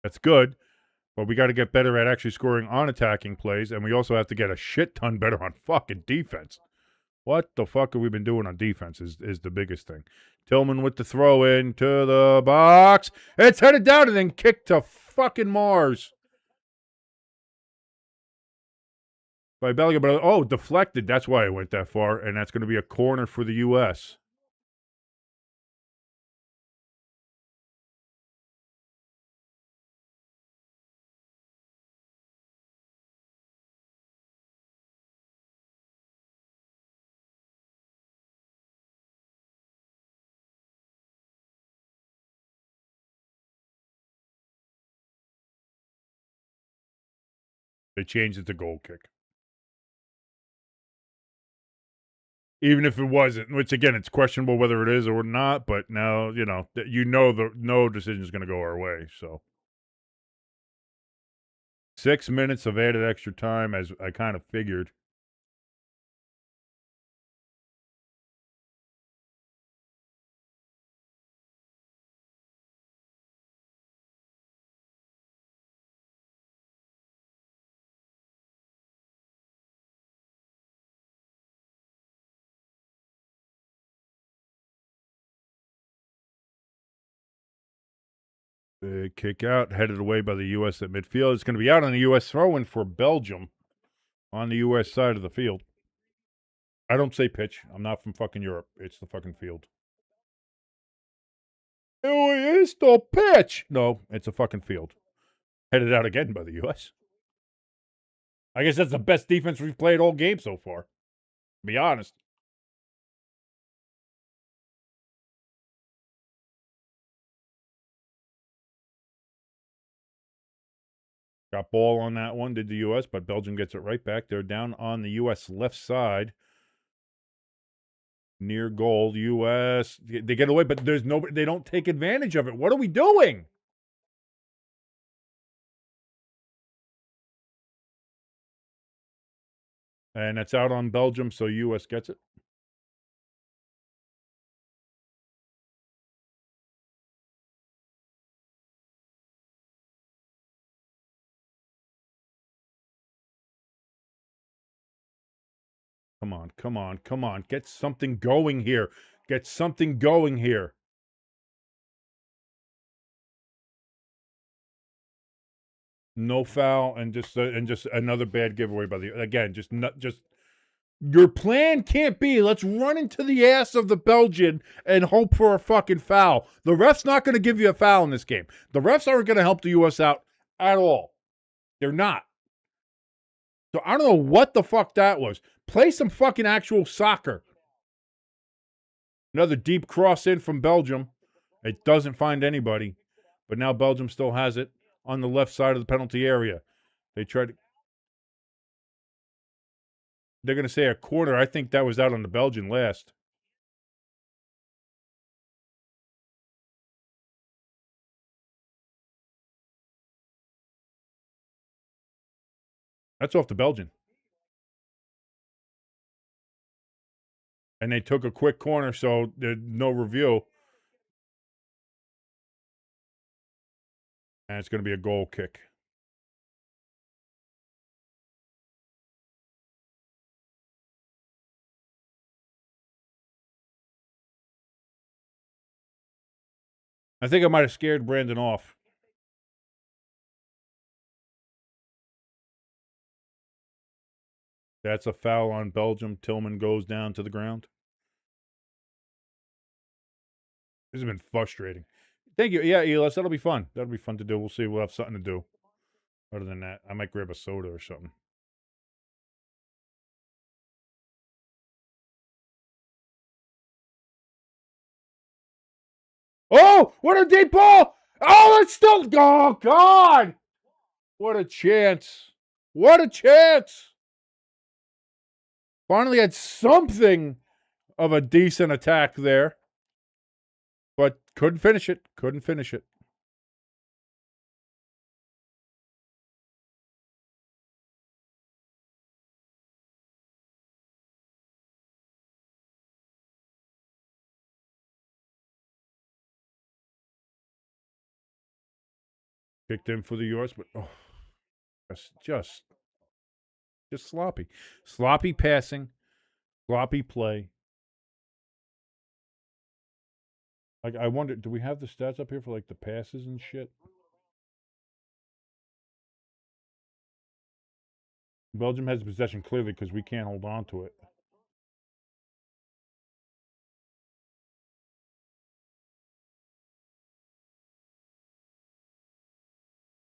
That's good, but we got to get better at actually scoring on attacking plays, and we also have to get a shit ton better on fucking defense. What the fuck have we been doing on defense is the biggest thing. Tillman with the throw in to the box. It's headed down and then kicked to fucking Mars. By Belgium, but deflected. That's why it went that far, and that's going to be a corner for the U.S. They changed it to goal kick. Even if it wasn't, which again, it's questionable whether it is or not, but now, no decision is going to go our way, so. 6 minutes of added extra time, as I kind of figured. The kick out, headed away by the U.S. at midfield. It's going to be out on the U.S. throw-in for Belgium on the U.S. side of the field. I don't say pitch. I'm not from fucking Europe. It's the fucking field. Oh, it's the pitch. No, it's a fucking field. Headed out again by the U.S. I guess that's the best defense we've played all game so far, to be honest. Got ball on that one, did the U.S., but Belgium gets it right back. They're down on the U.S. left side. Near goal, U.S. They get away, but there's nobody. They don't take advantage of it. What are we doing? And it's out on Belgium, so U.S. gets it. Come on, come on, come on. Get something going here. Get something going here. No foul, and just another bad giveaway by the again. Just your plan can't be let's run into the ass of the Belgian and hope for a fucking foul. The ref's not going to give you a foul in this game. The refs aren't going to help the U.S. out at all. They're not. So I don't know what the fuck that was. Play some fucking actual soccer. Another deep cross in from Belgium. It doesn't find anybody. But now Belgium still has it on the left side of the penalty area. They tried to... They're going to say a corner. I think that was out on the Belgian last. That's off the Belgian. And they took a quick corner, so there's no review. And it's going to be a goal kick. I think I might have scared Brandon off. That's a foul on Belgium. Tillman goes down to the ground. This has been frustrating. Thank you. Yeah, Elis, that'll be fun. That'll be fun to do. We'll see. We'll have something to do. Other than that, I might grab a soda or something. Oh, what a deep ball! Oh, it's still... Oh, God! What a chance. What a chance! Finally had something of a decent attack there. But couldn't finish it. Couldn't finish it. Kicked in for the U.S., but just sloppy. Sloppy passing. Sloppy play. Like, I wonder, do we have the stats up here for, like, the passes and shit? Belgium has possession clearly because we can't hold on to it.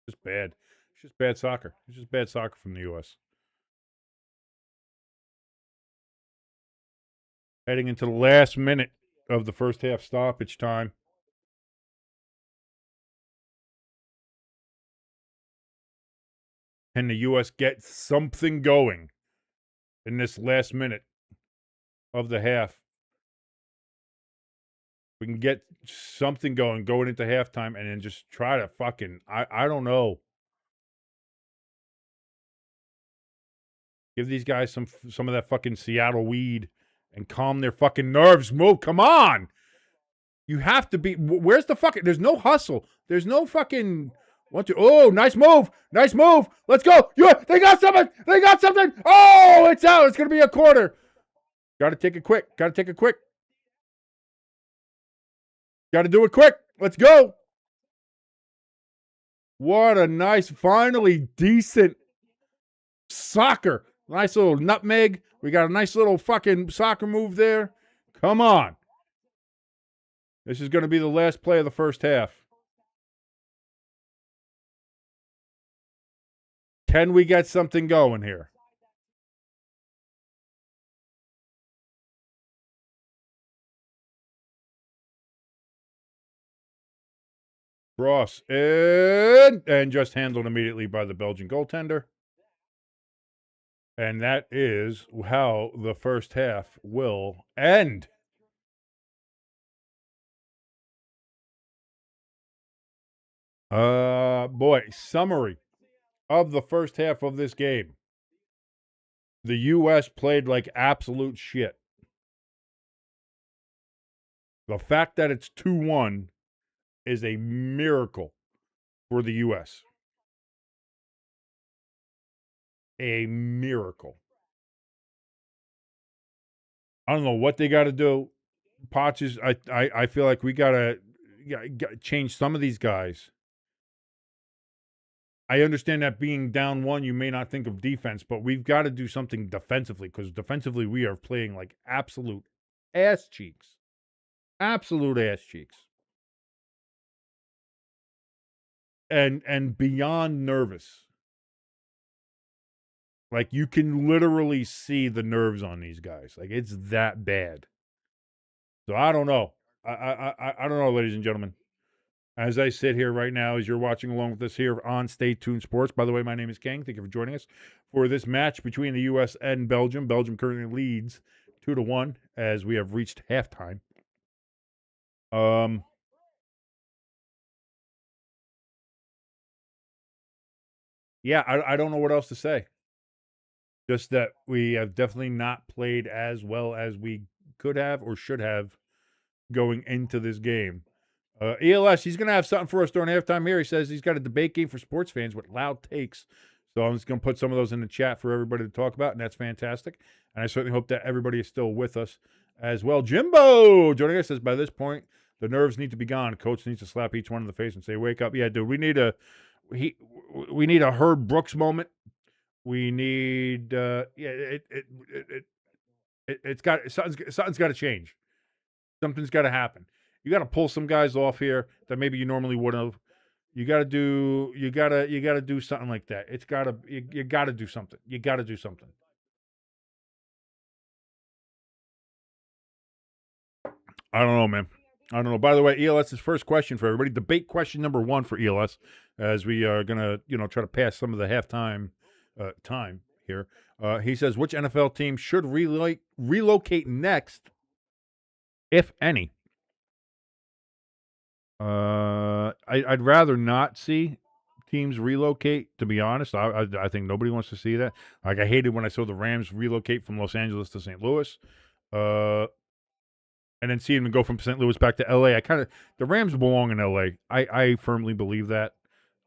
Just bad. It's just bad soccer. It's just bad soccer from the U.S. Heading into the last minute of the first half stoppage time. Can the U.S. get something going in this last minute of the half? We can get something going into halftime and then just try to fucking... I don't know. Give these guys some of that fucking Seattle weed and calm their fucking nerves. Move. Come on. You have to be. Where's the fucking. There's no hustle. There's no fucking. Oh, nice move. Nice move. Let's go. They got something. They got something. Oh, it's out. It's going to be a quarter. Got to take it quick. Got to take it quick. Got to do it quick. Let's go. What a nice, finally decent soccer. Nice little nutmeg. We got a nice little fucking soccer move there. Come on. This is going to be the last play of the first half. Can we get something going here? Cross in, and just handled immediately by the Belgian goaltender. And that is how the first half will end. Boy, summary of the first half of this game. The U.S. played like absolute shit. The fact that it's 2-1 is a miracle for the U.S. A miracle. I don't know what they got to do. Potts I feel like we got to change some of these guys. I understand that being down one, you may not think of defense, but we've got to do something defensively because defensively we are playing like absolute ass cheeks. Absolute ass cheeks. And beyond nervous. Like you can literally see the nerves on these guys. Like it's that bad. So I don't know. I don't know, ladies and gentlemen. As I sit here right now, as you're watching along with us here on Stay Tuned Sports. By the way, my name is King. Thank you for joining us for this match between the U.S. and Belgium. Belgium currently leads 2-1 as we have reached halftime. Yeah, I don't know what else to say. Just that we have definitely not played as well as we could have or should have going into this game. ELS, he's going to have something for us during halftime here. He says he's got a debate game for sports fans with loud takes. So I'm just going to put some of those in the chat for everybody to talk about, and that's fantastic. And I certainly hope that everybody is still with us as well. Jimbo joining us says, by this point, the nerves need to be gone. Coach needs to slap each one in the face and say, wake up. Yeah, dude, we need a Herb Brooks moment. We need something's got to change. Something's got to happen. You got to pull some guys off here that maybe you normally wouldn't have. You got to do something like that. You got to do something. You got to do something. I don't know, man. I don't know. By the way, ELS's first question for everybody, debate question number 1 for ELS, as we are gonna, try to pass some of the halftime time here. He says, which NFL team should relocate next, if any? I'd rather not see teams relocate, to be honest. I think nobody wants to see that. Like, I hated when I saw the Rams relocate from Los Angeles to St. Louis. And then seeing them go from St. Louis back to L.A. The Rams belong in L.A. I firmly believe that.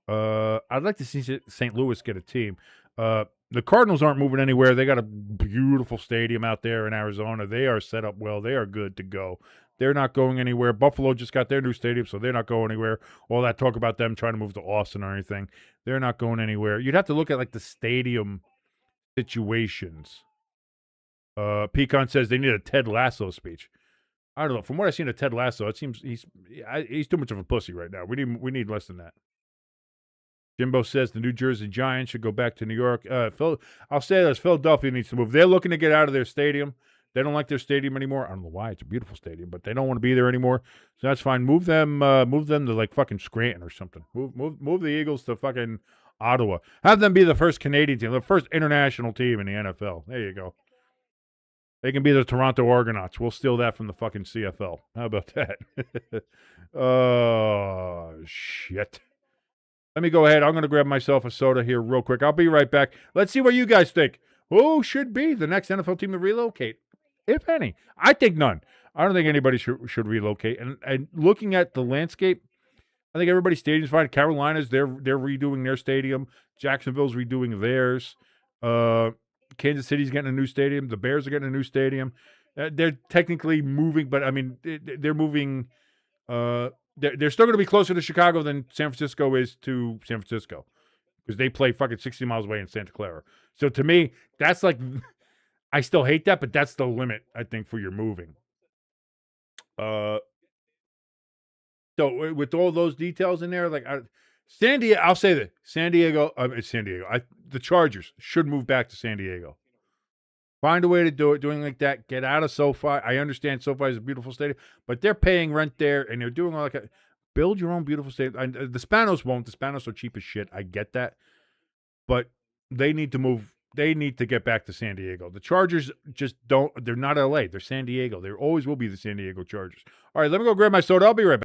I'd like to see St. Louis get a team. The Cardinals aren't moving anywhere. They got a beautiful stadium out there in Arizona. They are set up well. They are good to go. They're not going anywhere. Buffalo just got their new stadium, so they're not going anywhere. All that talk about them trying to move to Austin or anything, they're not going anywhere. You'd have to look at like the stadium situations. Pecan says they need a Ted Lasso speech. I don't know. From what I've seen of Ted Lasso, it seems he's too much of a pussy right now. We need less than that. Jimbo says the New Jersey Giants should go back to New York. I'll say this: Philadelphia needs to move. They're looking to get out of their stadium. They don't like their stadium anymore. I don't know why. It's a beautiful stadium, but they don't want to be there anymore. So that's fine. Move them to like fucking Scranton or something. Move the Eagles to fucking Ottawa. Have them be the first Canadian team, the first international team in the NFL. There you go. They can be the Toronto Argonauts. We'll steal that from the fucking CFL. How about that? Oh, shit. Let me go ahead. I'm going to grab myself a soda here real quick. I'll be right back. Let's see what you guys think. Who should be the next NFL team to relocate, if any? I think none. I don't think anybody should relocate. And looking at the landscape, I think everybody's stadium's fine. Carolina's they're redoing their stadium. Jacksonville's redoing theirs. Kansas City's getting a new stadium. The Bears are getting a new stadium. They're technically moving, but I mean they're moving. They're still going to be closer to Chicago than San Francisco is to San Francisco because they play fucking 60 miles away in Santa Clara. So to me, that's like, I still hate that, but that's the limit, I think, for your moving. So with all those details in there, like San Diego, I'll say that San Diego, the Chargers should move back to San Diego. Find a way to do it, doing like that. Get out of SoFi. I understand SoFi is a beautiful stadium, but they're paying rent there, and they're doing all like a build your own beautiful stadium. The Spanos won't. The Spanos are cheap as shit. I get that, but they need to move. They need to get back to San Diego. The Chargers just don't. They're not LA. They're San Diego. There always will be the San Diego Chargers. All right, let me go grab my soda. I'll be right back.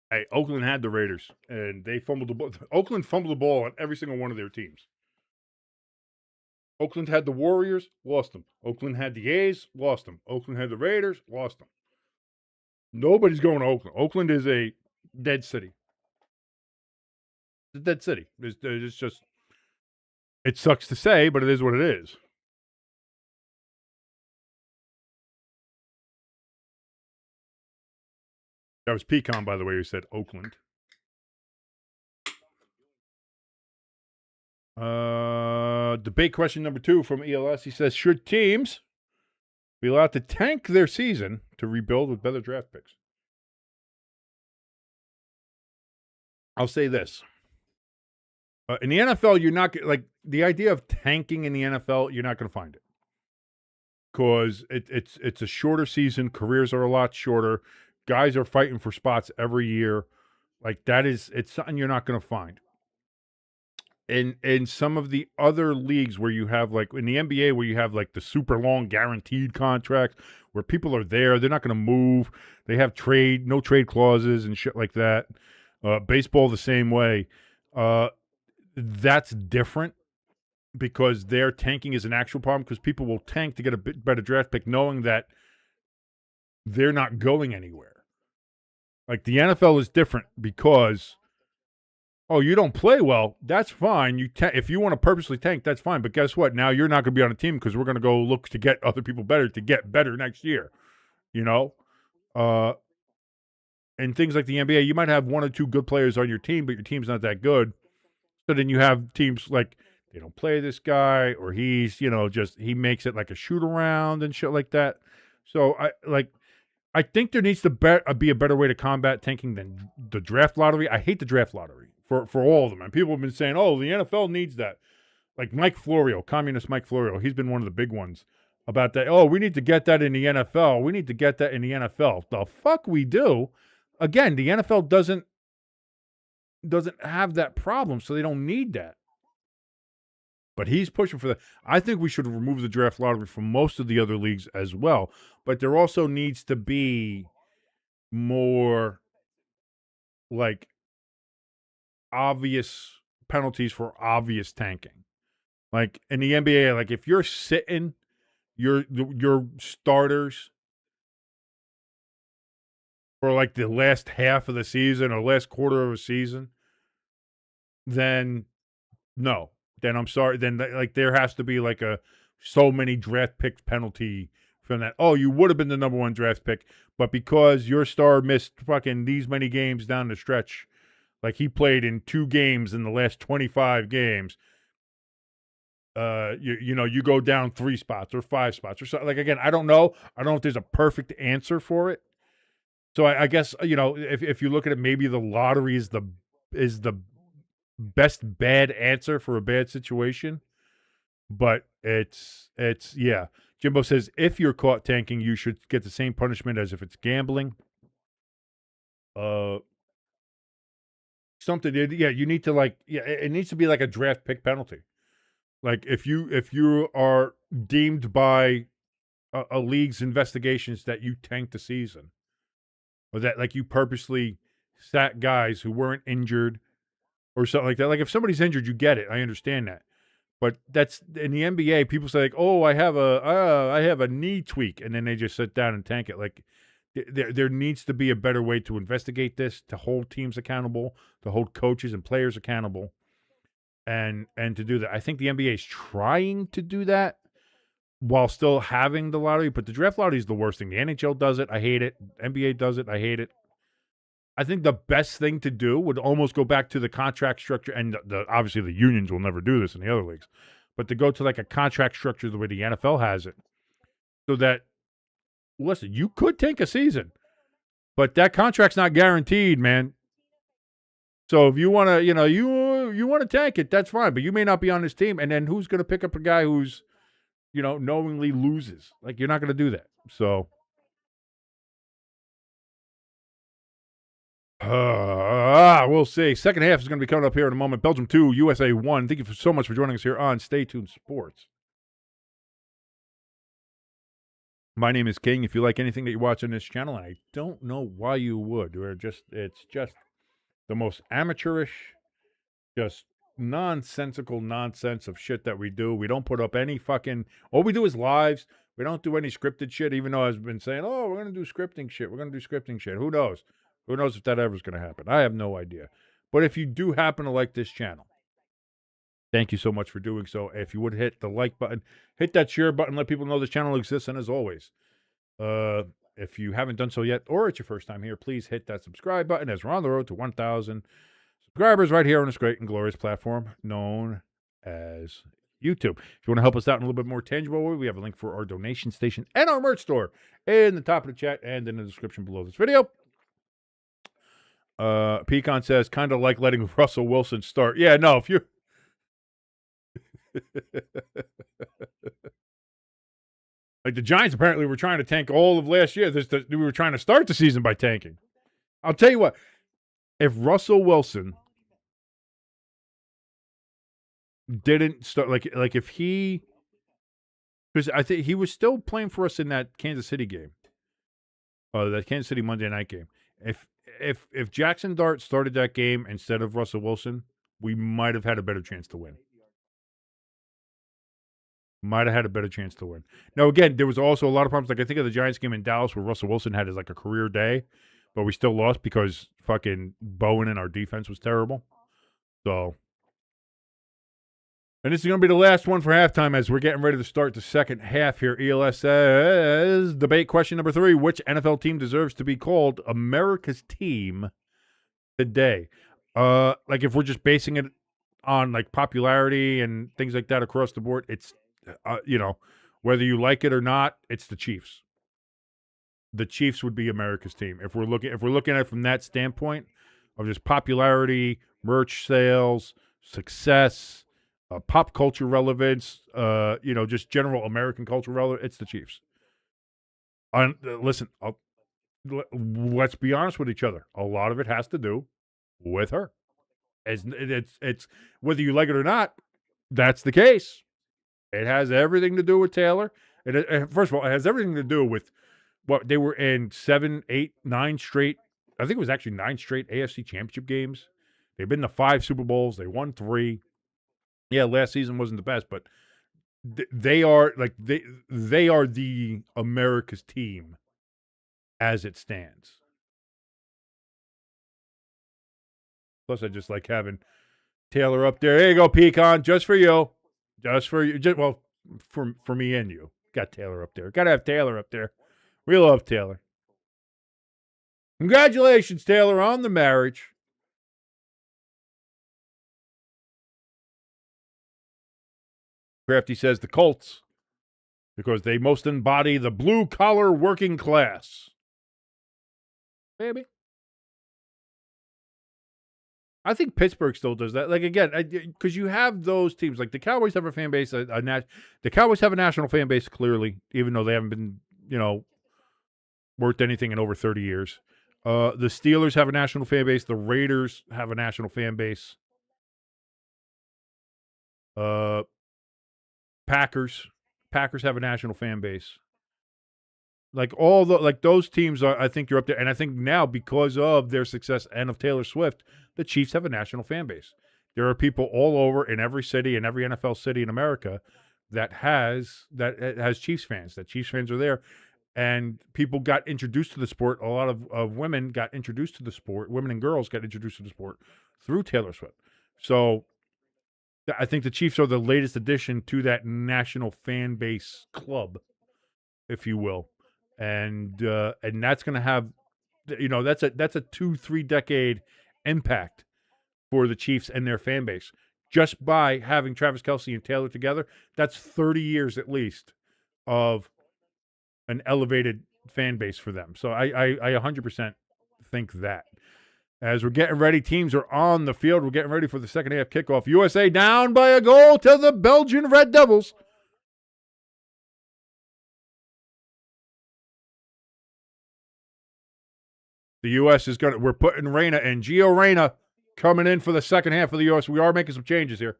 Hey, Oakland had the Raiders, and they fumbled the ball. Oakland fumbled the ball on every single one of their teams. Oakland had the Warriors, lost them. Oakland had the A's, lost them. Oakland had the Raiders, lost them. Nobody's going to Oakland. Oakland is a dead city. It's a dead city. It's just, it sucks to say, but it is what it is. That was Pecan, by the way, who said Oakland. Debate question number 2 from ELS. He says, should teams be allowed to tank their season to rebuild with better draft picks? I'll say this. In the NFL, you're not like the idea of tanking in the NFL. You're not going to find it because it's a shorter season. Careers are a lot shorter. Guys are fighting for spots every year. Like it's something you're not going to find. In some of the other leagues where you have like in the NBA where you have like the super long guaranteed contracts where people are there, they're not going to move. They have no trade clauses and shit like that. Baseball the same way. That's different because their tanking is an actual problem because people will tank to get a bit better draft pick knowing that they're not going anywhere. Like the NFL is different because, oh, you don't play well, that's fine. If you want to purposely tank, that's fine. But guess what? Now you're not going to be on a team because we're going to go look to get other people better to get better next year. You know? And things like the NBA, you might have 1 or 2 good players on your team, but your team's not that good. So then you have teams like they don't play this guy or he's, he makes it like a shoot around and shit like that. So I think there needs to be a better way to combat tanking than the draft lottery. I hate the draft lottery for all of them. And people have been saying, oh, the NFL needs that. Like Mike Florio, communist Mike Florio, he's been one of the big ones about that. Oh, we need to get that in the NFL. We need to get that in the NFL. The fuck we do. Again, the NFL doesn't have that problem, so they don't need that. But he's pushing for that. I think we should remove the draft lottery from most of the other leagues as well. But there also needs to be more like obvious penalties for obvious tanking. Like in the NBA, like if you're sitting your starters for like the last half of the season or last quarter of a season, then no. Then I'm sorry. Then like there has to be like a so many draft pick penalty from that. Oh, you would have been the number one draft pick, but because your star missed fucking these many games down the stretch, like he played in 2 games in the last 25 games, you go down 3 spots or 5 spots or something. Like again, I don't know. I don't know if there's a perfect answer for it. So I guess if you look at it, maybe the lottery is the best bad answer for a bad situation. But it's yeah. Jimbo says if you're caught tanking, you should get the same punishment as if it's gambling. Something. Yeah, you need to it needs to be like a draft pick penalty. Like if you are deemed by a league's investigations that you tanked the season, or that like you purposely sat guys who weren't injured or something like that. Like if somebody's injured, you get it. I understand that. But that's in the NBA. People say like, "Oh, I have a knee tweak," and then they just sit down and tank it. Like there needs to be a better way to investigate this, to hold teams accountable, to hold coaches and players accountable, and to do that. I think the NBA is trying to do that while still having the lottery. But the draft lottery is the worst thing. The NHL does it. I hate it. NBA does it. I hate it. I think the best thing to do would almost go back to the contract structure, and obviously the unions will never do this in the other leagues, but to go to like a contract structure the way the NFL has it, so that, listen, you could tank a season, but that contract's not guaranteed, man. So if you want to, you want to tank it, that's fine, but you may not be on this team, and then who's going to pick up a guy who's, knowingly loses? Like, you're not going to do that. So. We'll see. Second half is going to be coming up here in a moment. Belgium 2, USA 1. Thank you so much for joining us here on Stay Tuned Sports. My name is King. If you like anything that you watch on this channel, and I don't know why you would, it's just the most amateurish, just nonsensical nonsense of shit that we do. We don't put up any fucking, all we do is lives. We don't do any scripted shit, even though I've been saying, oh, we're going to do scripting shit. We're going to do scripting shit. Who knows? Who knows if that ever is going to happen? I have no idea. But if you do happen to like this channel, thank you so much for doing so. If you would hit the like button, hit that share button, let people know this channel exists. And as always, if you haven't done so yet, or it's your first time here, please hit that subscribe button, as we're on the road to 1,000 subscribers right here on this great and glorious platform known as YouTube. If you want to help us out in a little bit more tangible way, we have a link for our donation station and our merch store in the top of the chat and in the description below this video. Pecan says, kind of like letting Russell Wilson start. Yeah, no, if you like the Giants apparently were trying to tank all of last year. We were trying to start the season by tanking. I'll tell you what, if Russell Wilson didn't start, like if he, because I think he was still playing for us in that Kansas City game, that Kansas City Monday night game. If Jackson Dart started that game instead of Russell Wilson, we might have had a better chance to win. Might have had a better chance to win. Now, again, there was also a lot of problems. Like I think of the Giants game in Dallas where Russell Wilson had like a career day, but we still lost because fucking Bowen and our defense was terrible. So, and this is going to be the last one for halftime as we're getting ready to start the second half here. ELS says, debate question number 3, which NFL team deserves to be called America's team today? Like if we're just basing it on like popularity and things like that across the board, it's, whether you like it or not, it's the Chiefs. The Chiefs would be America's team. If we're looking at it from that standpoint of just popularity, merch sales, success, pop culture relevance, just general American culture relevance, it's the Chiefs. Listen, let's be honest with each other. A lot of it has to do with her. It's whether you like it or not. That's the case. It has everything to do with Taylor. First of all, it has everything to do with what they were in 7, 8, 9 straight. I think it was actually 9 straight AFC Championship games. They've been to 5 Super Bowls. They won 3. Yeah, last season wasn't the best, but they are like they are the America's team as it stands. Plus, I just like having Taylor up there. There you go, Pecan, just for you, just for you. Just well, for me and you. Got Taylor up there. Got to have Taylor up there. We love Taylor. Congratulations, Taylor, on the marriage. Crafty says the Colts because they most embody the blue-collar working class. Baby. I think Pittsburgh still does that. Like, again, because you have those teams. Like, the Cowboys have a fan base. The Cowboys have a national fan base, clearly, even though they haven't been, worth anything in over 30 years. The Steelers have a national fan base. The Raiders have a national fan base. Packers have a national fan base. Like those teams are, I think you're up there, and I think now because of their success and of Taylor Swift, the Chiefs have a national fan base. There are people all over in every city, in every NFL city in America that has Chiefs fans. That Chiefs fans are there, and people got introduced to the sport. A lot of women got introduced to the sport. Women and girls got introduced to the sport through Taylor Swift. So I think the Chiefs are the latest addition to that national fan base club, if you will, and that's going to have, that's a 2-3 decade impact for the Chiefs and their fan base just by having Travis Kelce and Taylor together. That's 30 years at least of an elevated fan base for them. So I 100% think that. As we're getting ready, teams are on the field. We're getting ready for the second half kickoff. USA down by a goal to the Belgian Red Devils. The U.S. is we're putting Reyna and Gio Reyna coming in for the second half of the U.S. We are making some changes here.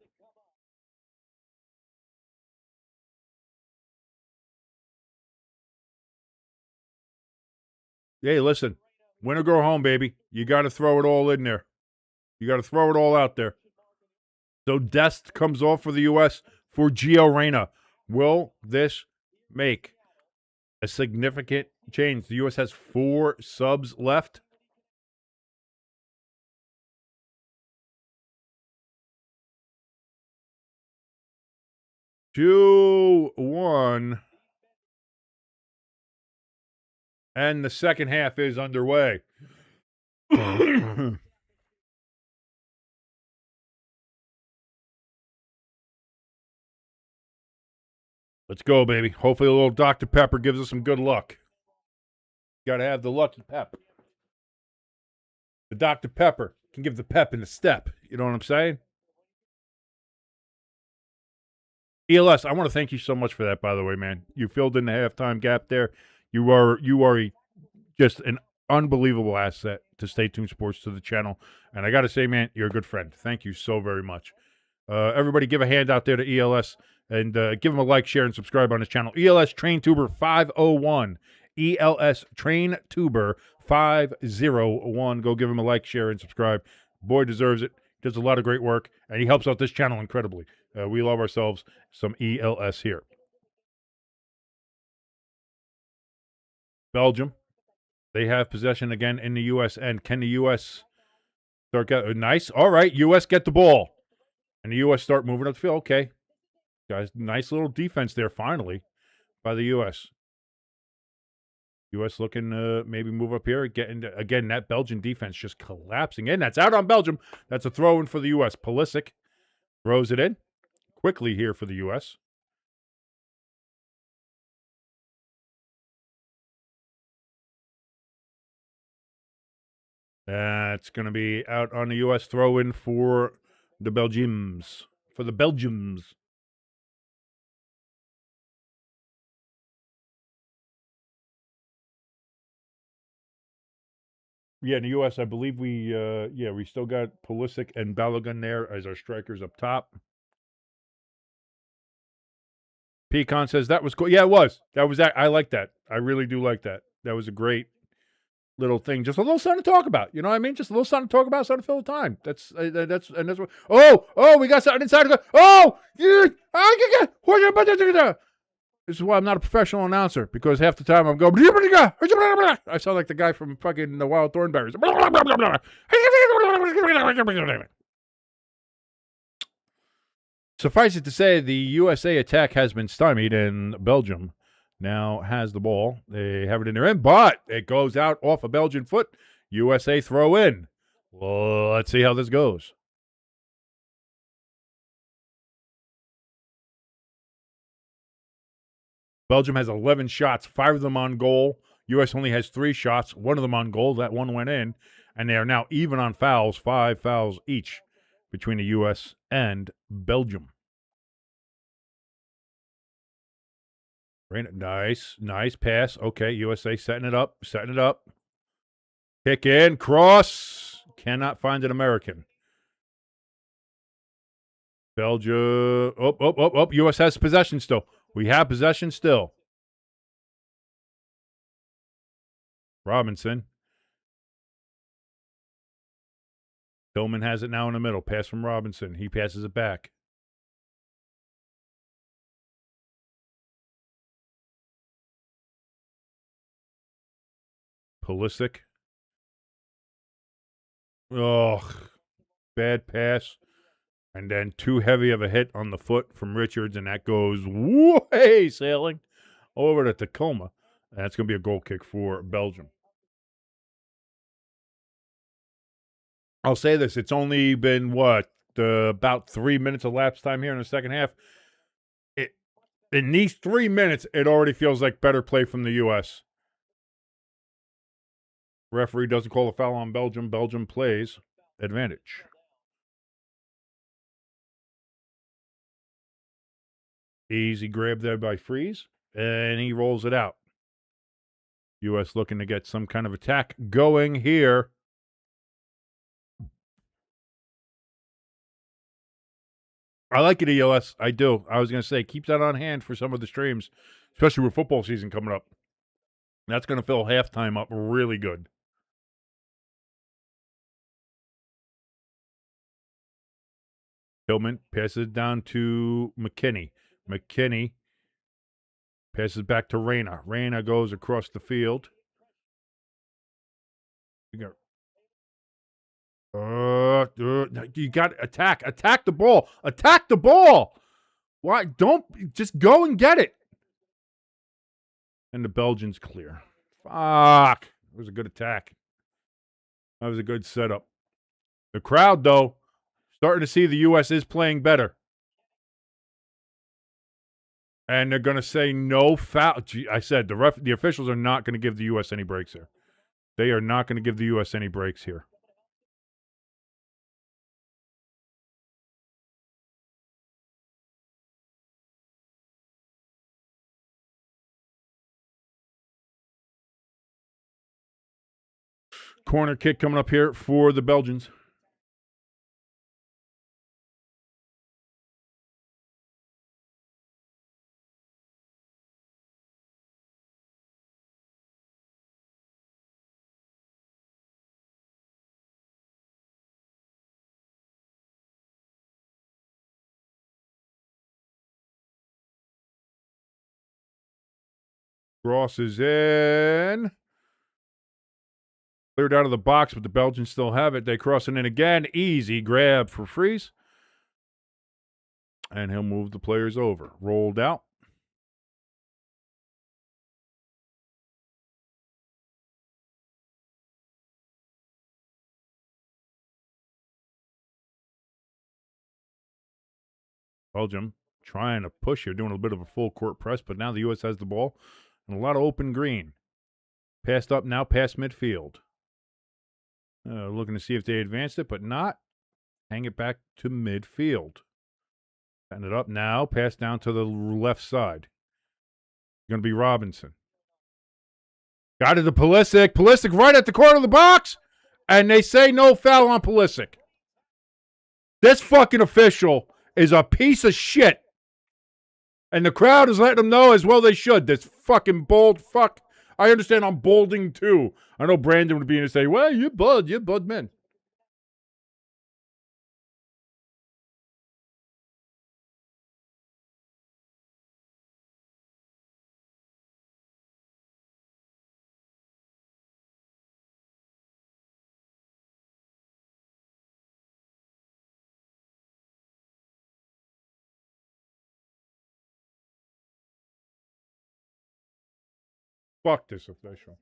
Hey, listen, win or go home, baby. You got to throw it all in there. You got to throw it all out there. So Dest comes off for the U.S. for Gio Reyna. Will this make a significant change? The U.S. has 4 subs left. Two, 1. And the second half is underway. Let's go, baby. Hopefully a little Dr. Pepper gives us some good luck. Got to have the lucky pep. The Dr. Pepper can give the pep in the step. You know what I'm saying? ELS, I want to thank you so much for that, by the way, man. You filled in the halftime gap there. You are just an unbelievable asset to Stay Tuned Sports, to the channel. And I got to say, man, you're a good friend. Thank you so very much. Everybody give a hand out there to ELS and give him a like, share, and subscribe on his channel. ELS Train Tuber 501. ELS Train Tuber 501. Go give him a like, share, and subscribe. Boy deserves it. Does a lot of great work, and he helps out this channel incredibly. We love ourselves some ELS here. Belgium, they have possession again in the U.S. end. Can the U.S. start getting nice? All right, U.S. get the ball. And the U.S. start moving up the field. Okay. Guys, nice little defense there finally by the U.S. U.S. looking to maybe move up here. Again, that Belgian defense just collapsing in. That's out on Belgium. That's a throw in for the U.S. Pulisic throws it in quickly here for the U.S. That's going to be out on the U.S. throw in for the Belgians. For the Belgians. Yeah, in the U.S., I believe we still got Pulisic and Balogun there as our strikers up top. Pecan says that was cool. Yeah, it was. That was that. I like that. I really do like that. That was a great little thing. Just a little something to talk about. You know what I mean? Just a little something to talk about, something to fill the time. That's what. Oh, we got something inside. Oh, this is why I'm not a professional announcer, because half the time I'm going. I sound like the guy from fucking the Wild Thornberries. Suffice it to say, the USA attack has been stymied, and Belgium now has the ball. They have it in their end, but it goes out off a Belgian foot. USA throw in. Well, let's see how this goes. Belgium has 11 shots, 5 of them on goal. U.S. only has 3 shots, 1 of them on goal. That one went in, and they are now even on fouls, 5 fouls each between the U.S. and Belgium. Nice pass. Okay, USA setting it up. Kick in, cross. Cannot find an American. Belgium. U.S. has possession still. We have possession still. Robinson. Tillman has it now in the middle. Pass from Robinson. He passes it back. Pulisic. Oh, bad pass. And then too heavy of a hit on the foot from Richards, and that goes way sailing over to Tacoma. And that's going to be a goal kick for Belgium. I'll say this. It's only been, about 3 minutes elapsed time here in the second half. In these 3 minutes, it already feels like better play from the U.S. Referee doesn't call a foul on Belgium. Belgium plays advantage. Easy grab there by Freeze, and he rolls it out. U.S. looking to get some kind of attack going here. I like it, ELS. I do. I was going to say, keep that on hand for some of the streams, especially with football season coming up. That's going to fill halftime up really good. Tillman passes down to McKinney. McKinney passes back to Reyna. Reyna goes across the field. You got to attack. Attack the ball. Attack the ball. Why? Don't just go and get it. And the Belgians clear. Fuck. It was a good attack. That was a good setup. The crowd, though, starting to see the U.S. is playing better. And they're going to say no foul. Gee, I said the officials are not going to give the U.S. any breaks here. They are not going to give the U.S. any breaks here. Corner kick coming up here for the Belgians. Cross is in. Cleared out of the box, but the Belgians still have it. They cross it in again. Easy grab for Freeze. And he'll move the players over. Rolled out. Belgium trying to push here, doing a bit of a full court press, but now the U.S. has the ball and a lot of open green. Passed up now past midfield. Looking to see if they advanced it, but not. Hang it back to midfield. Setting it up now. Pass down to the left side. Going to be Robinson. Got it to Pulisic. Pulisic right at the corner of the box. And they say no foul on Pulisic. This fucking official is a piece of shit. And the crowd is letting them know as well they should. This fucking bold fuck. I understand I'm bolding too. I know Brandon would be in to say, well, you're bold men. Fuck this official.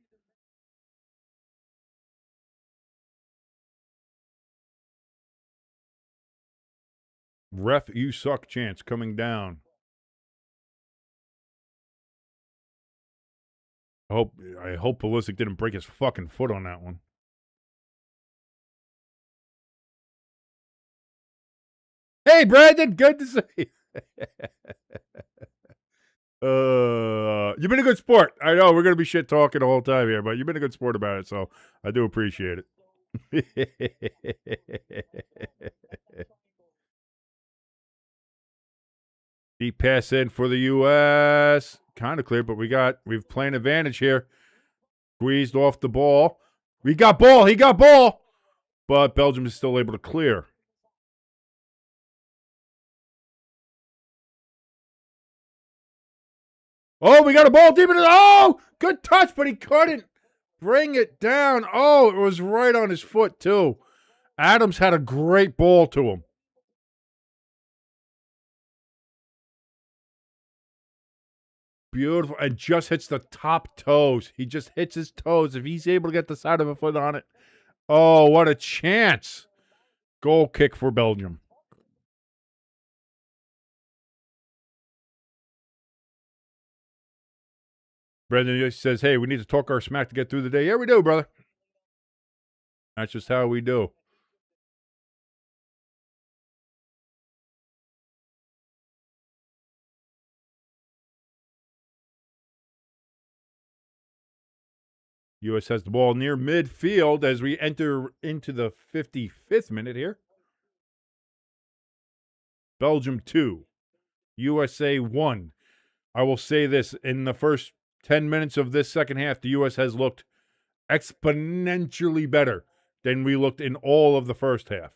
Ref, you suck chance coming down. I hope Pulisic didn't break his fucking foot on that one. Hey, Brandon, good to see you. You've been a good sport. I know we're gonna be shit talking the whole time here, but you've been a good sport about it, so I do appreciate it. Deep pass in for the U.S. Kind of clear, but we've playing advantage here. Squeezed off the ball. We got ball. He got ball. But Belgium is still able to clear. Oh, we got a ball deep in it. Oh, good touch, but he couldn't bring it down. Oh, it was right on his foot, too. Adams had a great ball to him. Beautiful. And just hits the top toes. He just hits his toes. If he's able to get the side of a foot on it. Oh, what a chance. Goal kick for Belgium. Brendan says, hey, we need to talk our smack to get through the day. Yeah, we do, brother. That's just how we do. U.S. has the ball near midfield as we enter into the 55th minute here. Belgium 2, USA 1. I will say this, in the first 10 minutes of this second half, the U.S. has looked exponentially better than we looked in all of the first half.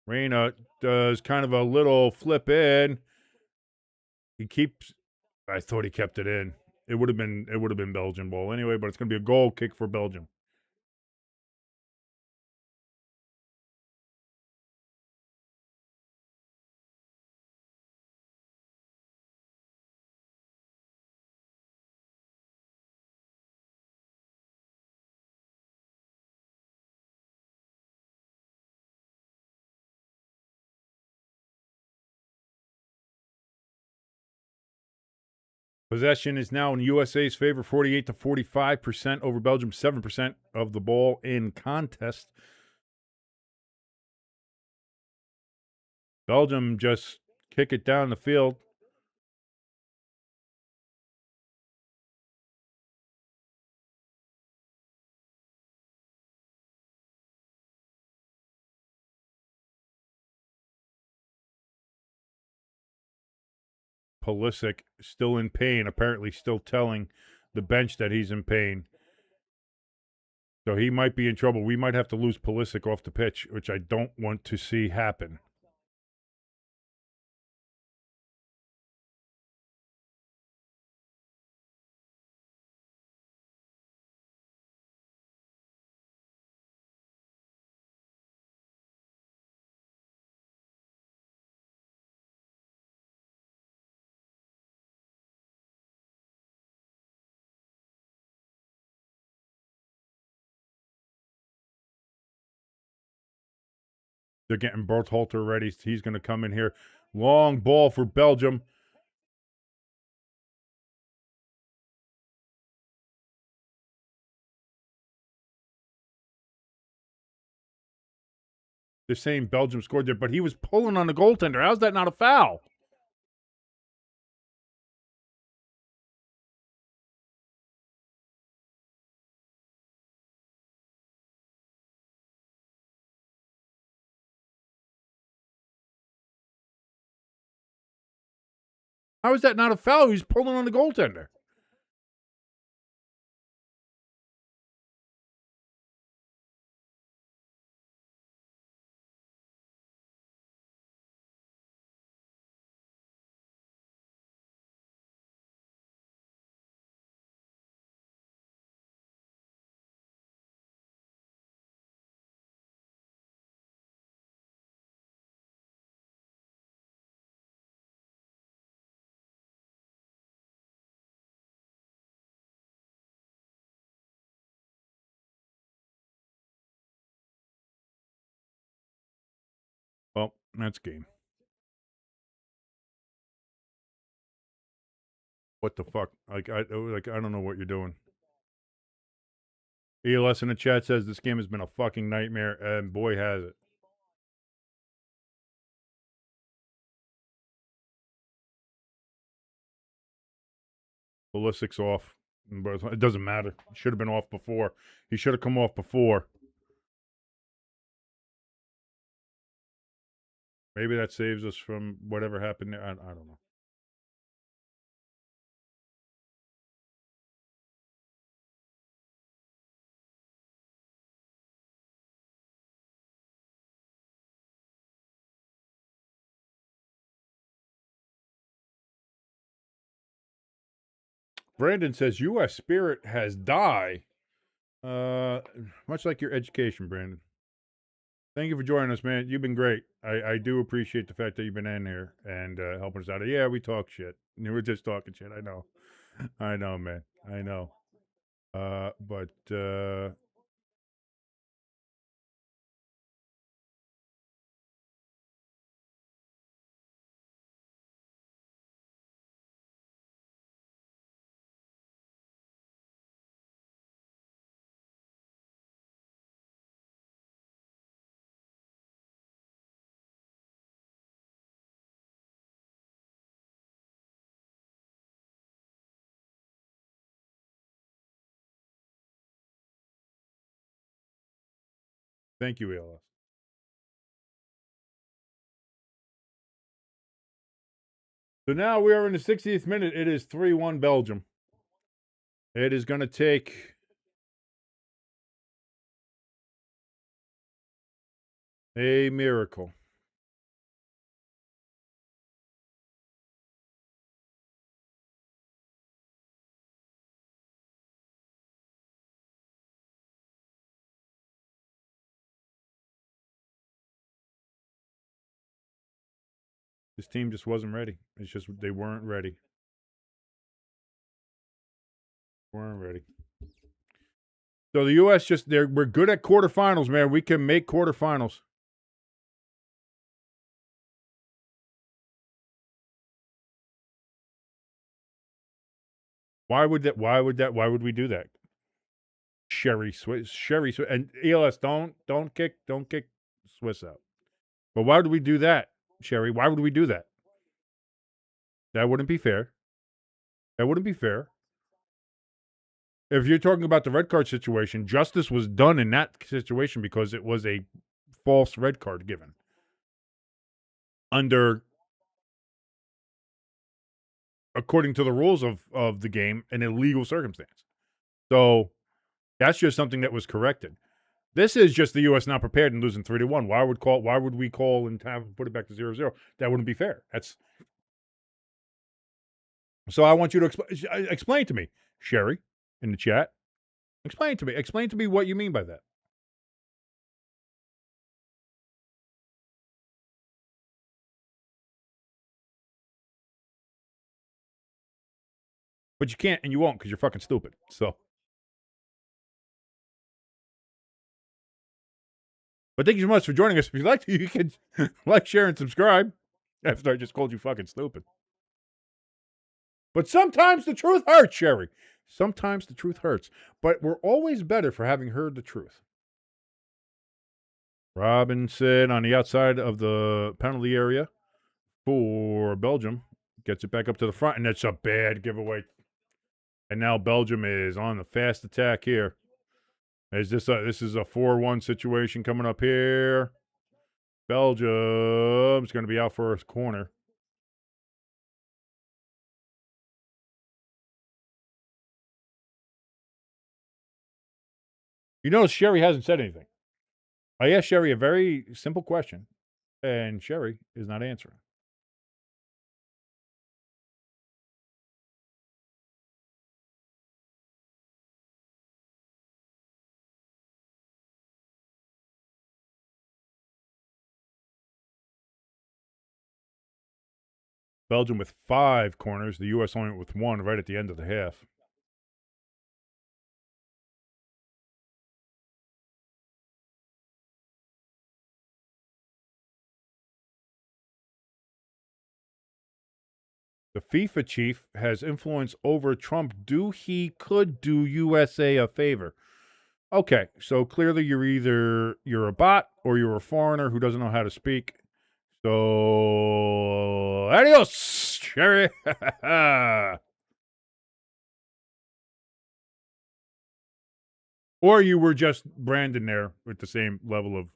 Reyna does kind of a little flip in. He keeps. I thought he kept it in. It would have been Belgian ball anyway, but it's going to be a goal kick for Belgium. Possession is now in USA's favor, 48 to 45% over Belgium, 7% of the ball in contest. Belgium just kick it down the field. Pulisic still in pain, apparently still telling the bench that he's in pain. So he might be in trouble. We might have to lose Pulisic off the pitch, which I don't want to see happen. They're getting Berthalter ready. He's going to come in here. Long ball for Belgium. They're saying Belgium scored there, but he was pulling on the goaltender. How's that not a foul? How is that not a foul? He's pulling on the goaltender. Well, that's game. What the fuck? I don't know what you're doing. ELS in the chat says this game has been a fucking nightmare, and boy has it. Ballistics off. But it doesn't matter. He should have been off before. He should have come off before. Maybe that saves us from whatever happened there. I don't know. Brandon says U.S. Spirit has die. Much like your education, Brandon. Thank you for joining us, man. You've been great. I do appreciate the fact that you've been in here and helping us out. Yeah, we talk shit. We're just talking shit. I know. I know, man. I know. But thank you, ELS. So now we are in the 60th minute. It is 3-1 Belgium. It is going to take a miracle. This team just wasn't ready. It's just they weren't ready. Weren't ready. So the U.S. we're good at quarterfinals, man. We can make quarterfinals. Why would we do that? Sherry Swiss, and ELS don't kick Swiss out. But why would we do that, Sherry? Why would we do that? That wouldn't be fair. That wouldn't be fair. If you're talking about the red card situation, justice was done in that situation because it was a false red card given according to the rules of the game, an illegal circumstance. So that's just something that was corrected. This is just the U.S. not prepared and losing 3-1. Why would we call and put it back to 0-0? That wouldn't be fair. So I want you to explain to me, Sherry, in the chat. Explain to me what you mean by that. But you can't and you won't because you're fucking stupid. So. But thank you so much for joining us. If you'd like to, you can like, share, and subscribe. After I just called you fucking stupid. But sometimes the truth hurts, Sherry. Sometimes the truth hurts. But we're always better for having heard the truth. Robinson on the outside of the penalty area for Belgium. Gets it back up to the front, and that's a bad giveaway. And now Belgium is on the fast attack here. This is a 4-1 situation coming up here. Belgium's going to be out for a corner. You notice Sherry hasn't said anything. I asked Sherry a very simple question, and Sherry is not answering. Belgium with 5 corners. The U.S. only with 1 right at the end of the half. The FIFA chief has influence over Trump. Could do USA a favor. Okay, so clearly you're a bot or you're a foreigner who doesn't know how to speak. So adios, Sherry. Or you were just Brandon there with the same level of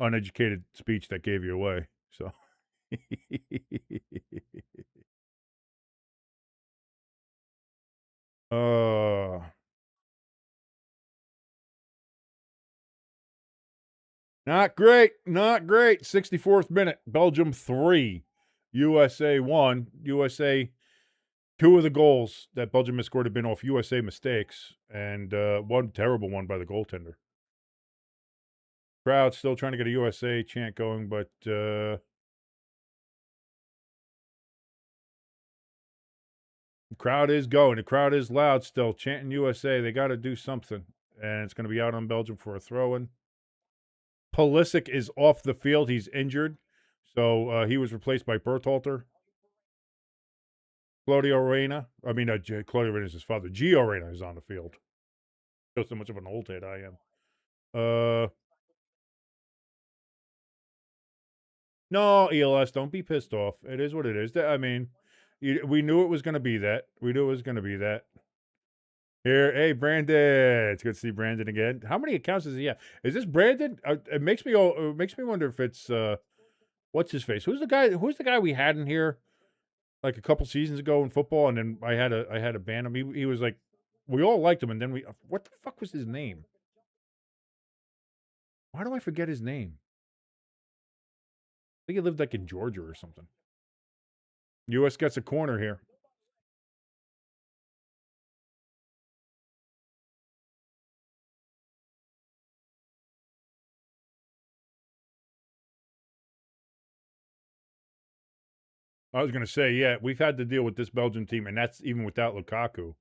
uneducated speech that gave you away. So uh not great. Not great. 64th minute. Belgium 3. USA 1. USA 2 of the goals that Belgium has scored have been off USA mistakes, and one terrible one by the goaltender. Crowd still trying to get a USA chant going, but crowd is going. The crowd is loud still, chanting USA. They got to do something, and it's going to be out on Belgium for a throw-in. Pulisic is off the field. He's injured, so he was replaced by Berthalter. Claudio Reyna. Claudio Reyna is his father. Gio Reyna is on the field. Shows how much of an old head I am. No, ELS, don't be pissed off. It is what it is. I mean, we knew it was going to be that. We knew it was going to be that. Here, hey, Brandon. It's good to see Brandon again. How many accounts does he have? Is this Brandon? It makes me wonder if it's what's his face? Who's the guy we had in here like a couple seasons ago in football, and then I had to ban him. He was like, we all liked him, and then what the fuck was his name? Why do I forget his name? I think he lived like in Georgia or something. U.S. gets a corner here. I was going to say, yeah, we've had to deal with this Belgian team, and that's even without Lukaku.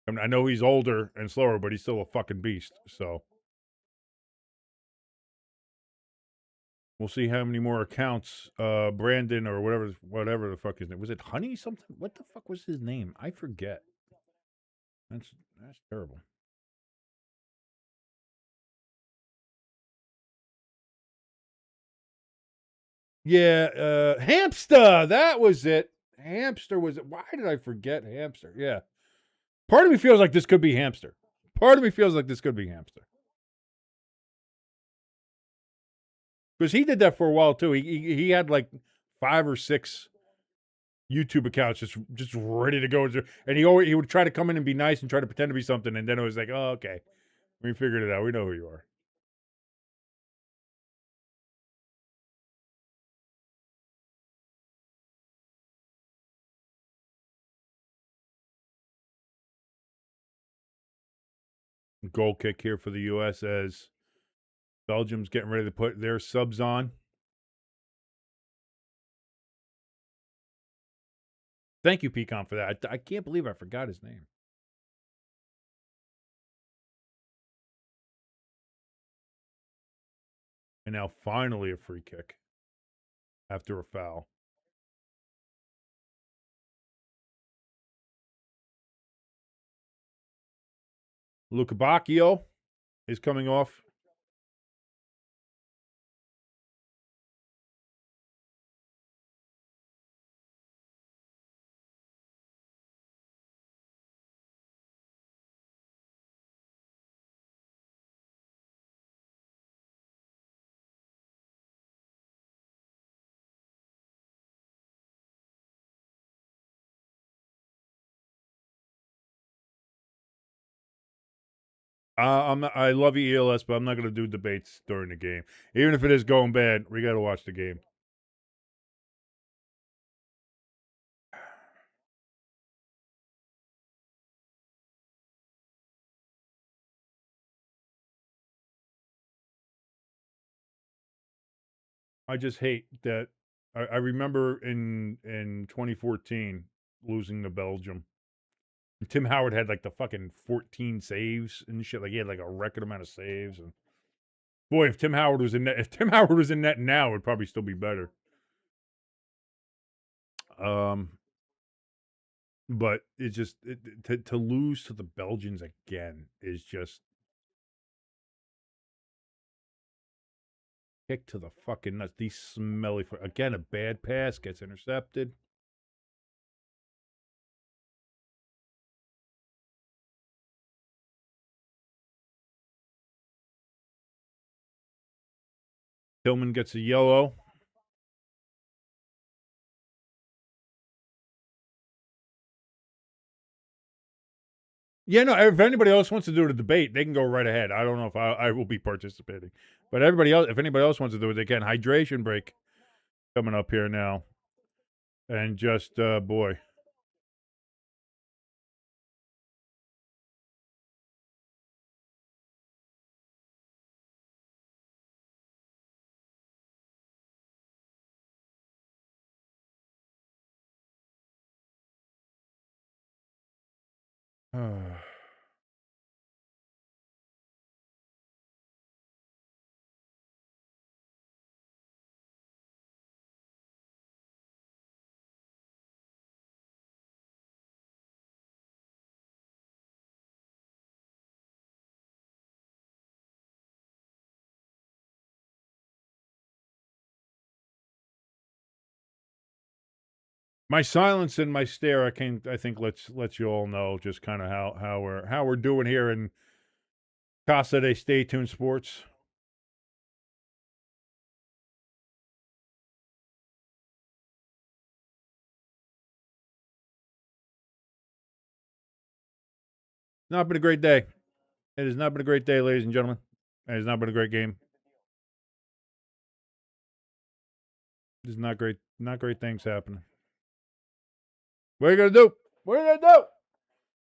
I mean, I know he's older and slower, but he's still a fucking beast. So we'll see how many more accounts Brandon or whatever the fuck his name was. It Honey something? What the fuck was his name? I forget. That's terrible. Yeah, Hamster. That was it. Hamster was it. Why did I forget Hamster? Yeah. Part of me feels like this could be Hamster. Part of me feels like this could be Hamster. Because he did that for a while too. He had like 5 or 6 YouTube accounts just ready to go, and he would try to come in and be nice and try to pretend to be something, and then it was like, oh, okay, we figured it out. We know who you are. Goal kick here for the U.S. as Belgium's getting ready to put their subs on. Thank you, Pecan, for that. I can't believe I forgot his name. And now finally a free kick after a foul. Luca Bacchio is coming off. I love ELS, but I'm not going to do debates during the game. Even if it is going bad, we got to watch the game. I just hate that. I remember in 2014 losing to Belgium. Tim Howard had like the fucking 14 saves and shit. Like he had like a record amount of saves. And boy, if Tim Howard was in net, if Tim Howard was in net now, it'd probably still be better. But it's just to lose to the Belgians again is just kick to the fucking nuts. These smelly again. A bad pass gets intercepted. Tillman gets a yellow. Yeah, no. If anybody else wants to do the debate, they can go right ahead. I don't know if I will be participating, but everybody else, if anybody else wants to do it, they can. Hydration break coming up here now, and just boy. My silence and my stare, I think lets you all know just kind of how we're doing here in Casa de Stay Tuned Sports. Not been a great day. It has not been a great day, ladies and gentlemen. It has not been a great game. There's not great things happening. What are you gonna do? What are you gonna do?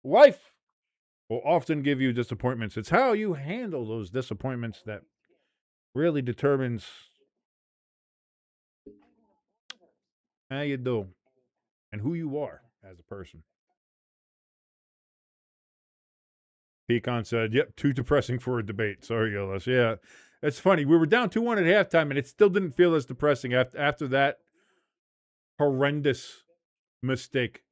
Life will often give you disappointments. It's how you handle those disappointments that really determines how you do and who you are as a person. Pecan said, "Yep, too depressing for a debate." Sorry, Ellis. Yeah, it's funny. We were down 2-1 at halftime, and it still didn't feel as depressing after that horrendous mistake.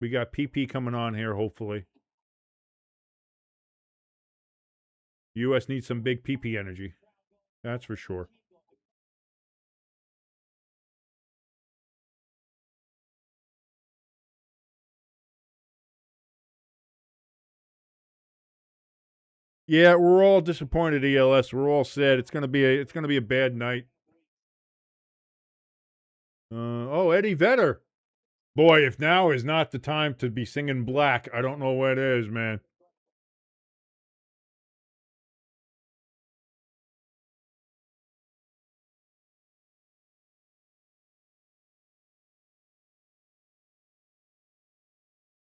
We got PP coming on here, hopefully. U.S. needs some big PP energy. That's for sure. Yeah, we're all disappointed, ELS. We're all sad. It's gonna be a bad night. Eddie Vedder. Boy, if now is not the time to be singing Black, I don't know what is, man.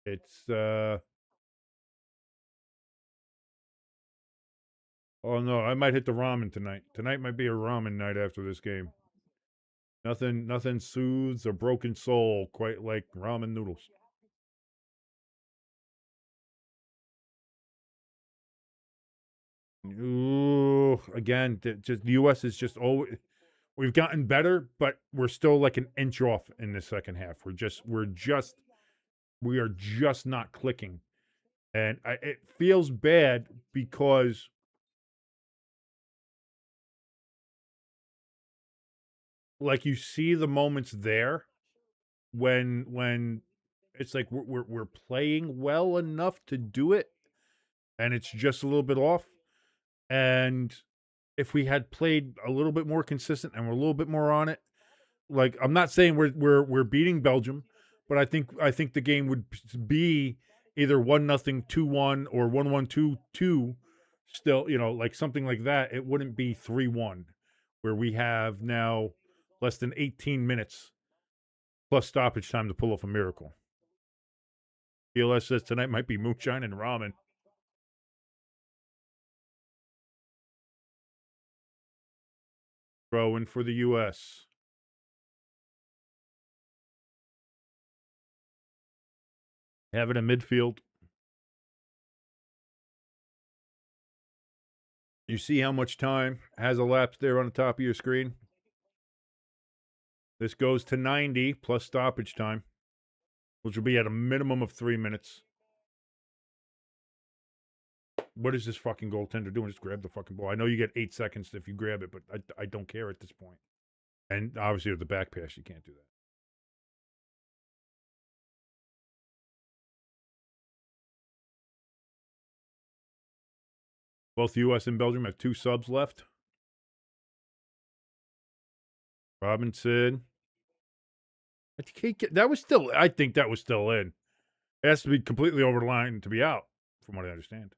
It's oh no, I might hit the ramen tonight. Tonight might be a ramen night after this game. Nothing soothes a broken soul quite like ramen noodles. Ooh, again, just the U.S. is just always. We've gotten better, but we're still like an inch off in the second half. We are just not clicking, and it feels bad because like you see the moments there when it's like we're playing well enough to do it, and it's just a little bit off. And if we had played a little bit more consistent and we're a little bit more on it, Like, I'm not saying we're beating Belgium, but I think the game would be either 1-0, 2-1, or 1-1, 2-2. Still, like something like that. It wouldn't be 3-1, where we have now less than 18 minutes plus stoppage time to pull off a miracle. PLS says tonight might be moonshine and ramen. Throwing for the U.S. Have it in midfield. You see how much time has elapsed there on the top of your screen? This goes to 90 plus stoppage time, which will be at a minimum of 3 minutes. What is this fucking goaltender doing? Just grab the fucking ball. I know you get 8 seconds if you grab it, but I don't care at this point. And obviously with the back pass, you can't do that. Both U.S. and Belgium have 2 subs left. Robinson. I think that was still. I think that was still in. It has to be completely over the line to be out, from what I understand.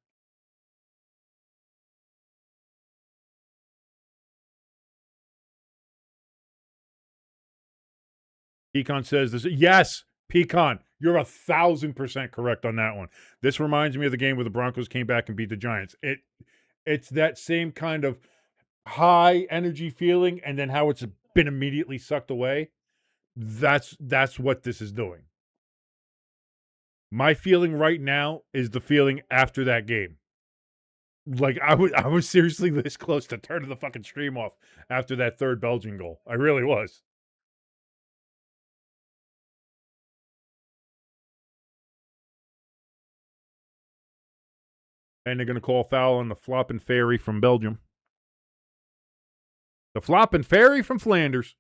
Pecan says this. Yes, Pecan, you're 1,000% correct on that one. This reminds me of the game where the Broncos came back and beat the Giants. It's that same kind of high energy feeling, and then how it's been immediately sucked away. That's what this is doing. My feeling right now is the feeling after that game. Like I was seriously this close to turning the fucking stream off after that third Belgian goal. I really was. And they're going to call foul on the flopping fairy from Belgium. The flopping fairy from Flanders.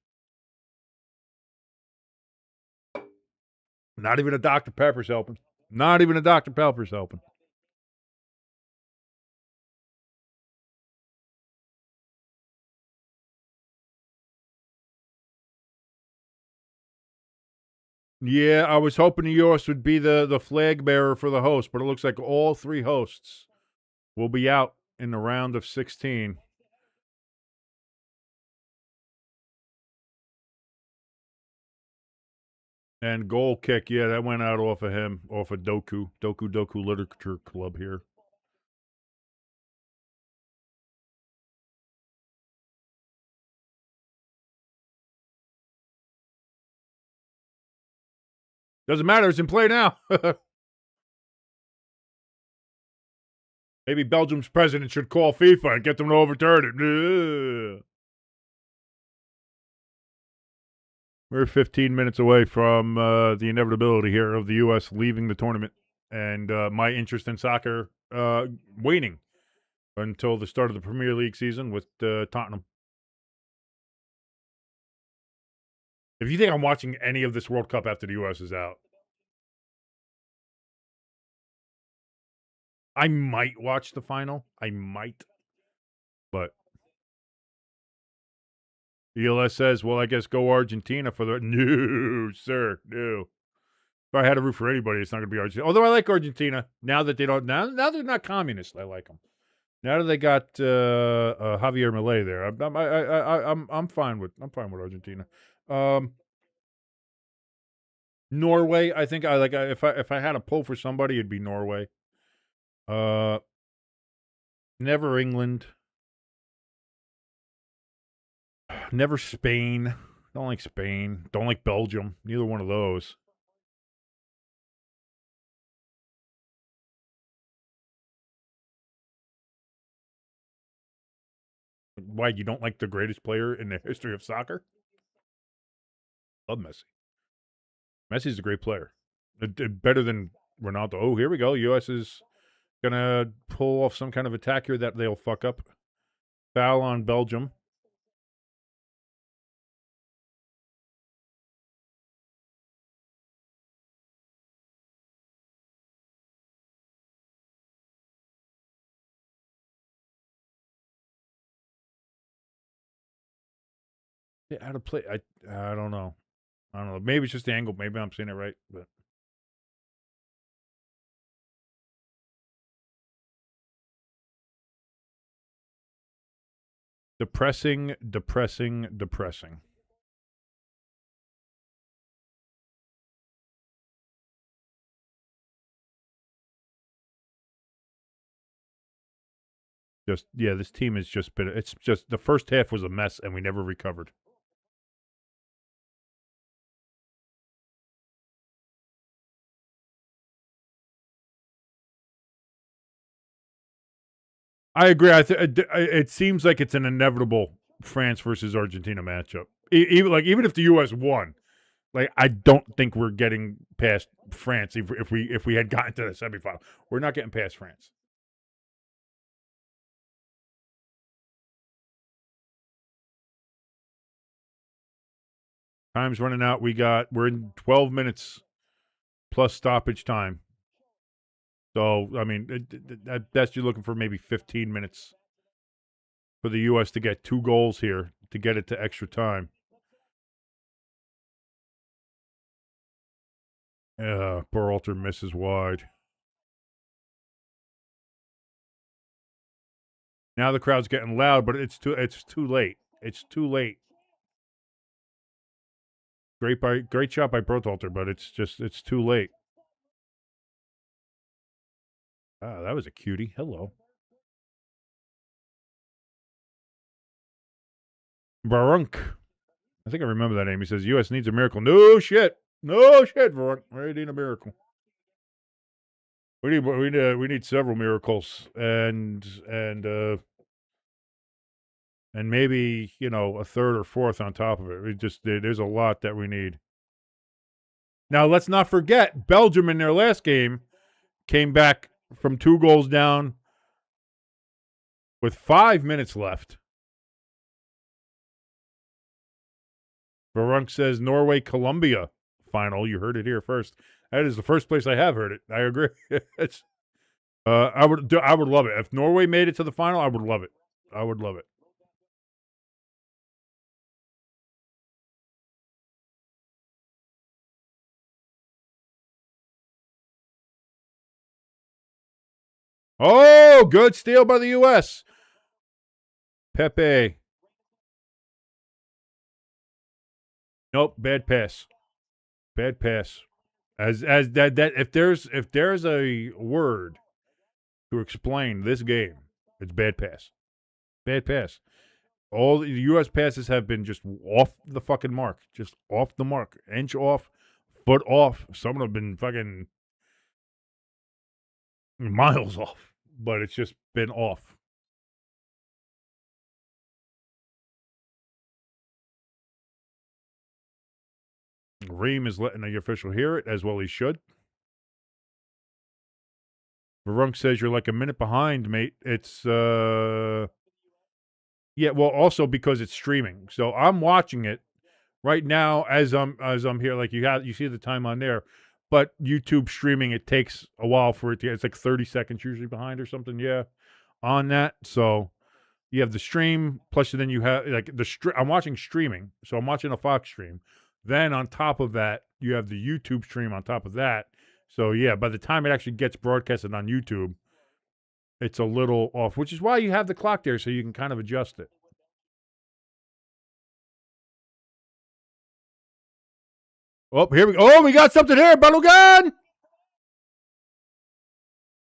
Not even a Dr. Pepper's helping. Not even a Dr. Pepper's helping. Yeah, I was hoping the U.S. would be the flag bearer for the host, but it looks like all 3 hosts will be out in the round of 16. And goal kick, yeah, that went out off of him, off of Doku Literature Club here. Doesn't matter, it's in play now. Maybe Belgium's president should call FIFA and get them to overturn it. We're 15 minutes away from the inevitability here of the U.S. leaving the tournament, and my interest in soccer waning until the start of the Premier League season with Tottenham. If you think I'm watching any of this World Cup after the U.S. is out, I might watch the final. I might. But ELS says, well, I guess go Argentina for the... No, sir, no. If I had to root for anybody, it's not going to be Argentina. Although I like Argentina. Now that they don't... Now they're not communist, I like them. Now that they got Javier Milei there, I'm fine with Argentina. Norway, I think I like if I had to pull for somebody, it'd be Norway. Never England. Never Spain. Don't like Spain. Don't like Belgium. Neither one of those. Why, you don't like the greatest player in the history of soccer? Love Messi. Messi's a great player. Better than Ronaldo. Oh, here we go. U.S. is going to pull off some kind of attack here that they'll fuck up. Foul on Belgium. Out of play. I don't know. I don't know. Maybe it's just the angle. Maybe I'm seeing it right, but depressing, depressing, depressing. Just yeah, this team has just been. It's just the first half was a mess, and we never recovered. I agree. It seems like it's an inevitable France versus Argentina matchup. Even if the U.S. won, like I don't think we're getting past France if we had gotten to the semifinal. We're not getting past France. Time's running out. We're in 12 minutes plus stoppage time. So I mean, at best you're looking for maybe 15 minutes for the U.S. to get 2 goals here to get it to extra time. Berhalter misses wide. Now the crowd's getting loud, but it's too late. It's too late. Great shot by Berhalter, but it's too late. Ah, that was a cutie. Hello. Barunk. I think I remember that name. He says U.S. needs a miracle. No shit. No shit, Barunk. We need a miracle. We need several miracles and maybe a third or fourth on top of it. There's a lot that we need. Now let's not forget Belgium in their last game came back from 2 goals down with 5 minutes left. Varunk says Norway Colombia final. You heard it here first. That is the first place I have heard it. I agree. I would love it if Norway made it to the final. I would love it. I would love it. Oh, good steal by the U.S. Pepe. Nope, bad pass. Bad pass. As that if there's a word to explain this game, it's bad pass. Bad pass. All the U.S. passes have been just off the fucking mark. Just off the mark. Inch off, foot off. Some of them have been fucking miles off. But it's just been off. Ream is letting the official hear it, as well he should. Varunk says you're like a minute behind, mate. It's yeah, well, also because it's streaming. So I'm watching it right now as I'm here. Like you see the time on there, but YouTube streaming it takes a while for it to. It's like 30 seconds usually behind or something. Yeah, on that. So you have the stream plus then you have like I'm watching streaming, so I'm watching a Fox stream. Then on top of that, you have the YouTube stream on top of that. So yeah, by the time it actually gets broadcasted on YouTube, it's a little off, which is why you have the clock there so you can kind of adjust it. Oh, here we go. Oh, we got something here. Balogun!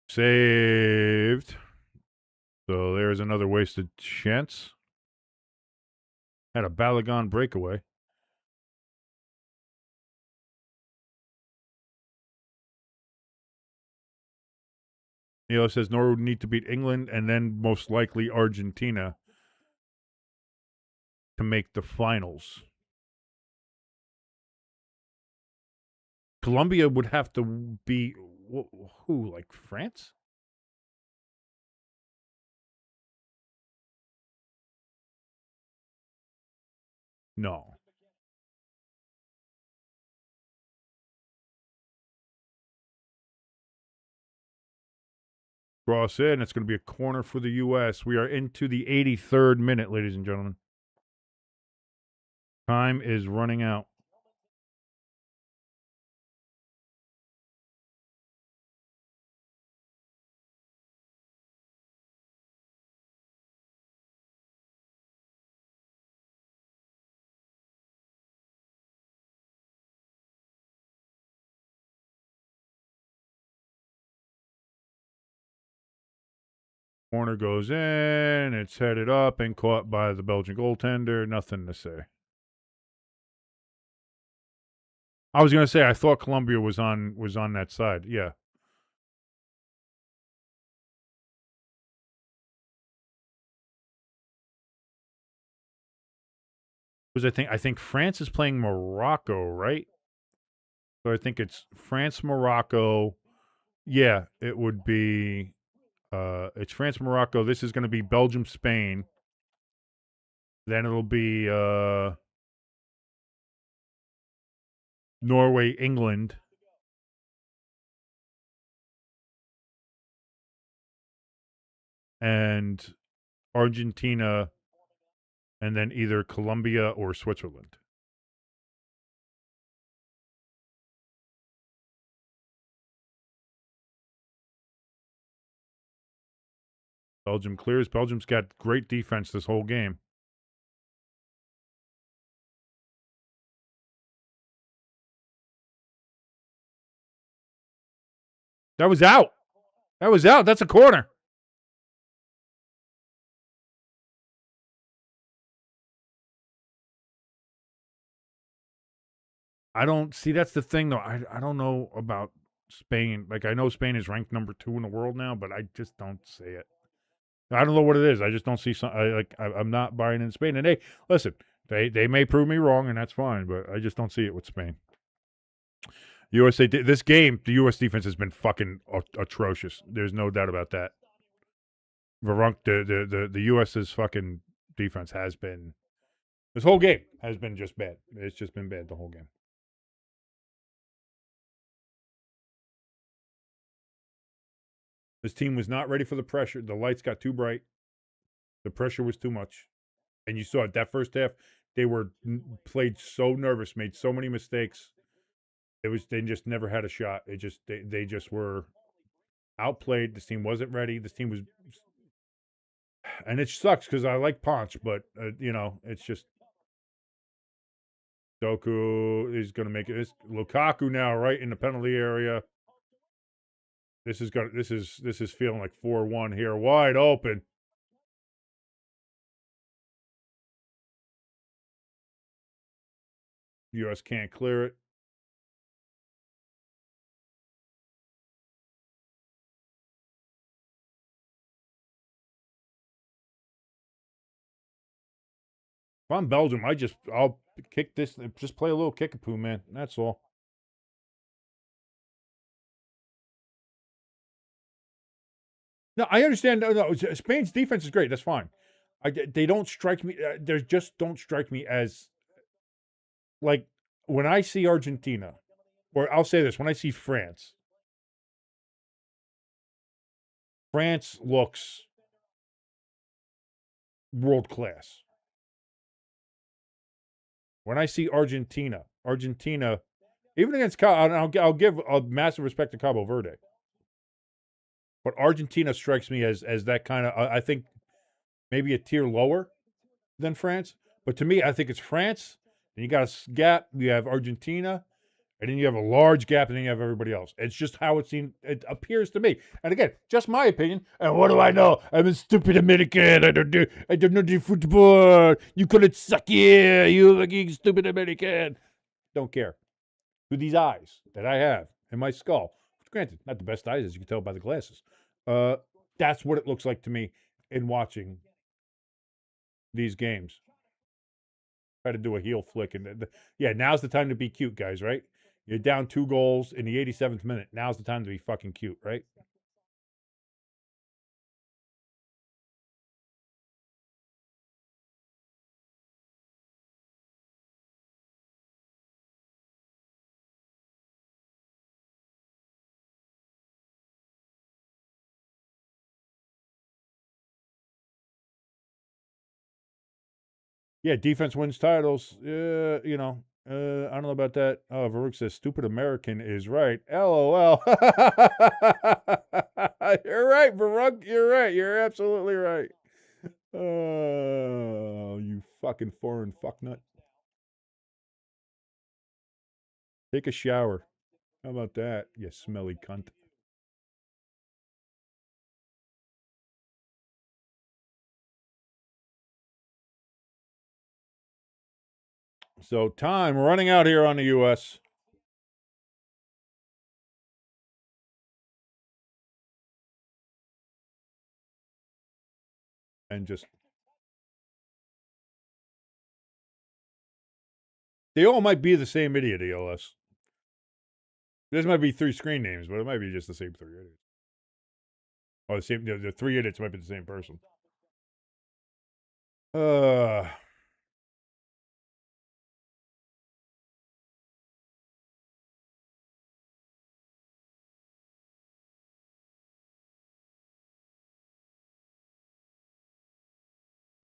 Saved. So there's another wasted chance. Had a Balogun breakaway. Neil says Norway would need to beat England and then most likely Argentina to make the finals. Colombia would have to be who? Like France? No. Cross in. It's going to be a corner for the U.S. We are into the 83rd minute, ladies and gentlemen. Time is running out. Corner goes in. It's headed up and caught by the Belgian goaltender. Nothing to say. I was going to say I thought Colombia was on that side. Yeah. Because I think France is playing Morocco, right? So I think it's France, Morocco. Yeah, it would be. It's France, Morocco. This is going to be Belgium, Spain. Then it'll be Norway, England. And Argentina, and then either Colombia or Switzerland. Belgium clears. Belgium's got great defense this whole game. That was out. That was out. That's a corner. I don't see. That's the thing, though. I don't know about Spain. Like, I know Spain is ranked number 2 in the world now, but I just don't see it. I don't know what it is. I just don't see some. I'm not buying in Spain. And hey, listen, they may prove me wrong, and that's fine. But I just don't see it with Spain. USA. This game, the U.S. defense has been fucking atrocious. There's no doubt about that. The U.S.'s fucking defense has been. This whole game has been just bad. It's just been bad the whole game. This team was not ready for the pressure. The lights got too bright. The pressure was too much. And you saw it that first half. They were played so nervous, made so many mistakes. They just never had a shot. They just were outplayed. This team wasn't ready. This team was, and it sucks because I like Ponch, but it's just Doku is going to make it. It's Lukaku now, right in the penalty area. This is feeling like 4-1 here, wide open. U.S. can't clear it. If I'm Belgium, I'll kick this. Just play a little kickapoo, man. That's all. No, I understand. No, Spain's defense is great. That's fine. They don't strike me. They just don't strike me as like when I see Argentina, or I'll say this: when I see France, France looks world class. When I see Argentina, even against I'll give a massive respect to Cabo Verde, but Argentina strikes me as that kind of. I think maybe a tier lower than France, but to me, I think it's France. And you got a gap. You have Argentina, and then you have a large gap, and then you have everybody else. It's just how it appears to me. And again, just my opinion. And what do I know? I'm a stupid American. I don't know the football. You call it suck, yeah. You fucking stupid American. Don't care. With these eyes that I have in my skull, granted, not the best eyes, as you can tell by the glasses. That's what it looks like to me in watching these games. Try to do a heel flick, and yeah, now's the time to be cute, guys. Right? You're down 2 goals in the 87th minute. Now's the time to be fucking cute, right? Yeah, defense wins titles. You know, I don't know about that. Oh, Varuk says stupid American is right. LOL. You're right, Varuk. You're right. You're absolutely right. Oh, you fucking foreign fucknut. Take a shower. How about that, you smelly cunt? So time running out here on the U.S. And just they all might be the same idiot, ELS. This might be three screen names, but it might be just the same three idiots. Or the same. The three idiots might be the same person. Uh.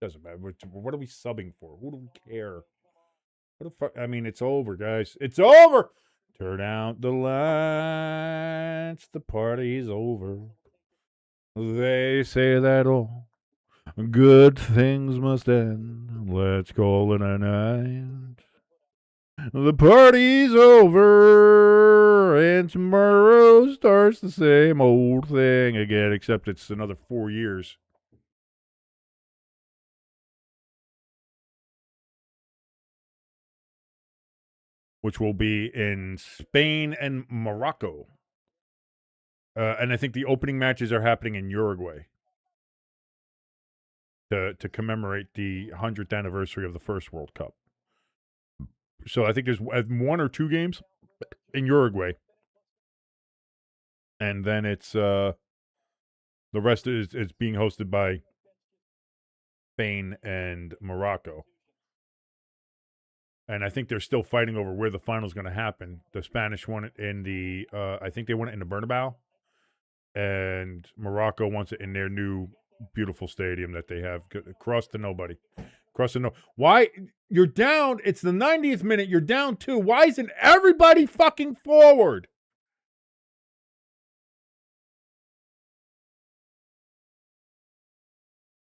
Doesn't matter. What are we subbing for? Who do we care? What the fuck? I mean, it's over, guys. It's over. Turn out the lights. The party's over. They say that all good things must end. Let's call it a night. The party's over, and tomorrow starts the same old thing again, except it's another 4 years. Which will be in Spain and Morocco. And I think the opening matches are happening in Uruguay to commemorate the 100th anniversary of the first World Cup. So I think there's one or two games in Uruguay. And then it's the rest is being hosted by Spain and Morocco. And I think they're still fighting over where the final's going to happen. The Spanish won it in the I think they won it in the Bernabeu, and Morocco wants it in their new beautiful stadium that they have across to nobody. Across to no. Why you're down? It's the 90th minute. You're down 2. Why isn't everybody fucking forward?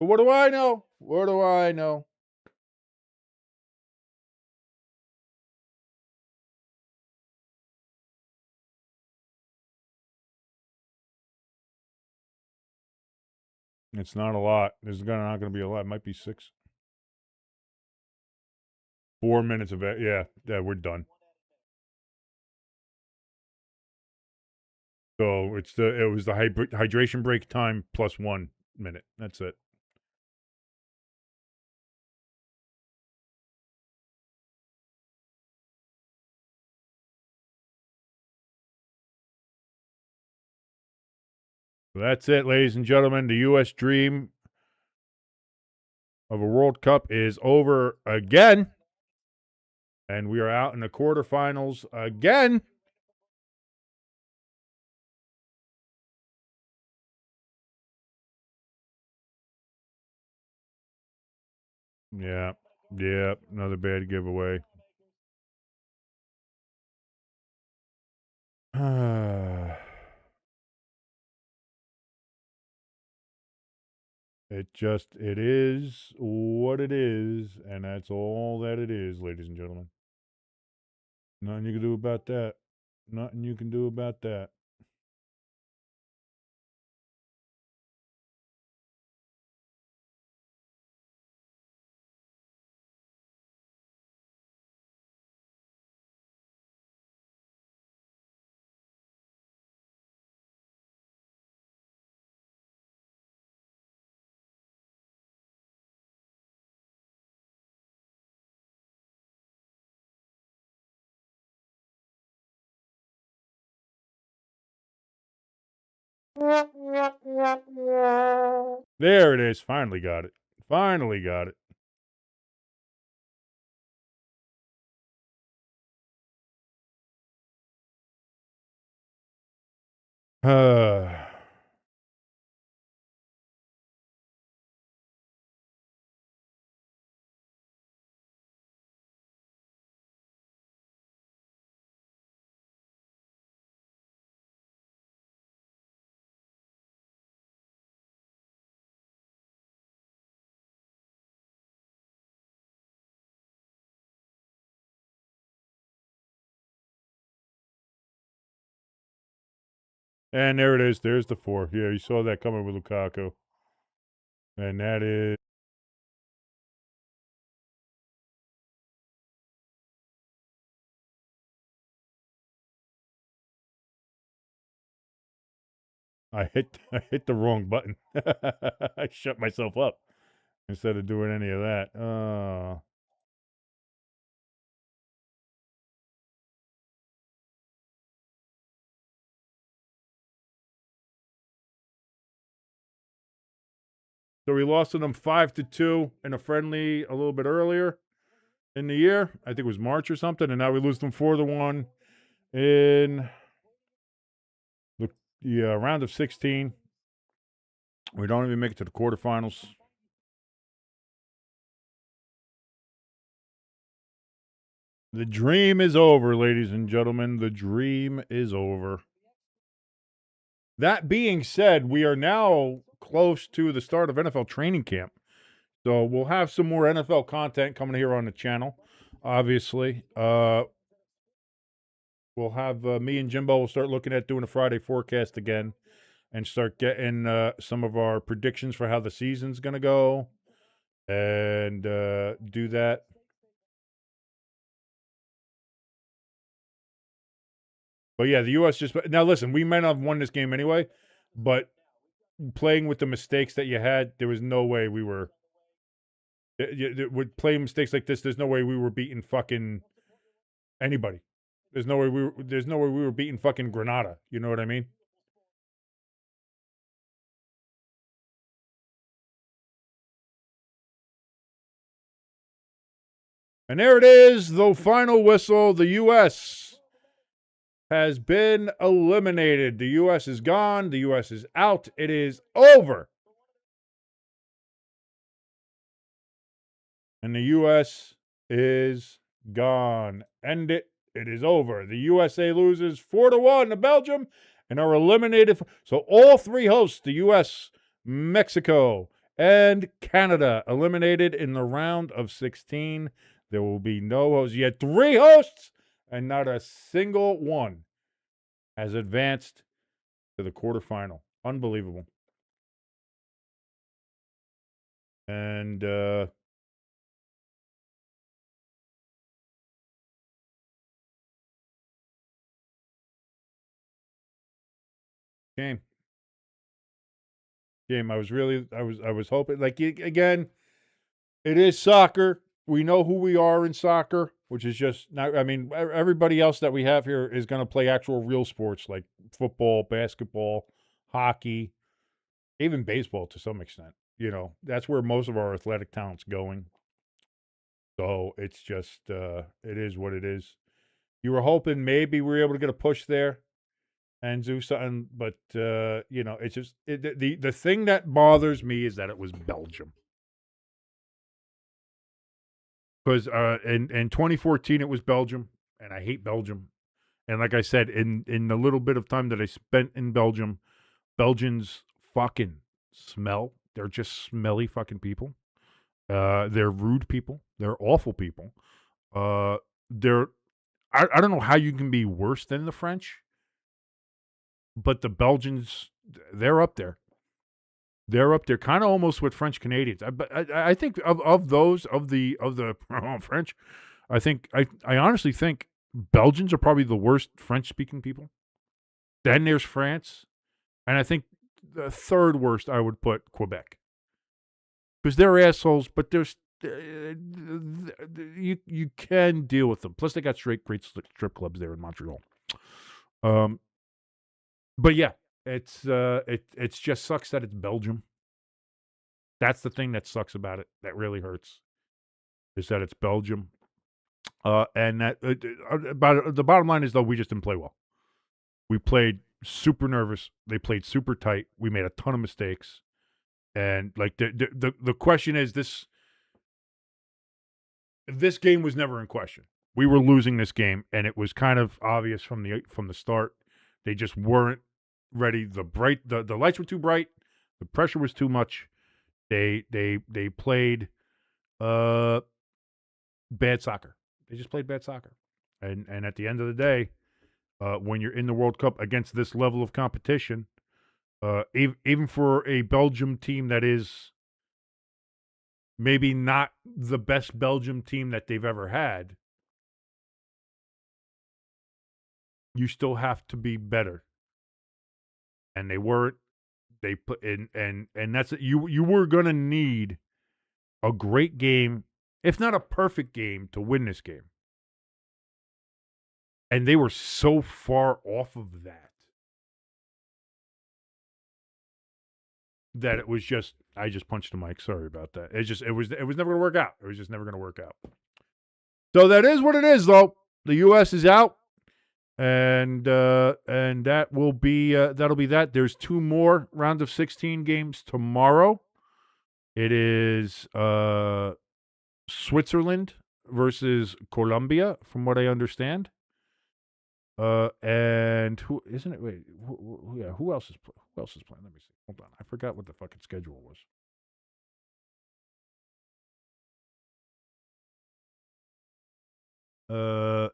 But what do I know? What do I know? It's not a lot. There's not going to be a lot. It might be 6. 4 minutes of it. Yeah, we're done. So it was the hydration break time plus 1 minute. That's it. So that's it, ladies and gentlemen. The U.S. dream of a World Cup is over again. And we are out in the quarterfinals again. Yeah. Another bad giveaway. It is what it is, and that's all that it is, ladies and gentlemen. Nothing you can do about that. Nothing you can do about that. There it is. Finally got it. Finally got it. And there it is. There's the 4. Yeah, you saw that coming with Lukaku. And that is. I hit the wrong button. I shut myself up instead of doing any of that. So we lost to them 5-2 in a friendly a little bit earlier in the year. I think it was March or something, and now we lose them 4-1 in the round of 16. We don't even make it to the quarterfinals. The dream is over, ladies and gentlemen. The dream is over. That being said, we are now close to the start of NFL training camp. So we'll have some more NFL content coming here on the channel, obviously. We'll have me and Jimbo will start looking at doing a Friday forecast again and start getting some of our predictions for how the season's going to go and do that. But yeah, the U.S. just now. Listen, we might not have won this game anyway, but playing with the mistakes that you had, there was no way we were. With playing mistakes like this, there's no way we were beating fucking anybody. There's no way we were beating fucking Granada. You know what I mean? And there it is, the final whistle. The U.S. has been eliminated. The U.S. is gone. The U.S. is out. It is over. And the U.S. is gone. End it. It is over. The USA loses 4-1 to Belgium and are eliminated. So all 3 hosts, the U.S., Mexico, and Canada, eliminated in the round of 16. There will be no hosts. You had 3 hosts, and not a single one has advanced to the quarterfinal. Unbelievable. And game. I was hoping, like, again, it is soccer. We know who we are in soccer, which is just not. I mean, everybody else that we have here is going to play actual real sports like football, basketball, hockey, even baseball to some extent. You know, that's where most of our athletic talent's going. So it's just, it is what it is. You were hoping maybe we were able to get a push there and do something, but you know, it's just the thing that bothers me is that it was Belgium. Because in 2014 it was Belgium, and I hate Belgium. And like I said, in the little bit of time that I spent in Belgium, Belgians fucking smell. They're just smelly fucking people. They're rude people. They're awful people. They're I don't know how you can be worse than the French, but the Belgians, they're up there. They're up there, kind of almost with French Canadians. But I think of those of the French, I honestly think Belgians are probably the worst French speaking people. Then there's France, and I think the third worst I would put Quebec, because they're assholes. But there's you can deal with them. Plus, they got great strip clubs there in Montreal. But yeah, it's just sucks that it's Belgium. That's the thing that sucks about it. That really hurts. Is that it's Belgium. And that about the bottom line is, though, we just didn't play well. We played super nervous. They played super tight. We made a ton of mistakes. And like the question is, this game was never in question. We were losing this game, and it was kind of obvious from the start. They just weren't ready. The lights were too bright. The pressure was too much. They played bad soccer. They just played bad soccer. And at the end of the day, when you're in the World Cup against this level of competition. Even for a Belgium team that is maybe not the best Belgium team that they've ever had, you still have to be better. And they weren't. They put in, and that's it. You were gonna need a great game, if not a perfect game, to win this game. And they were so far off of that it was just, I just punched the mic. Sorry about that. It was never going to work out. It was just never going to work out. So that is what it is, though. The U.S. is out, and that will be that'll be that. There's 2 more round of 16 games tomorrow. It is Switzerland versus Colombia, from what I understand. And who isn't it? Wait, who else is playing? Let me see. Hold on, I forgot what the fucking schedule was.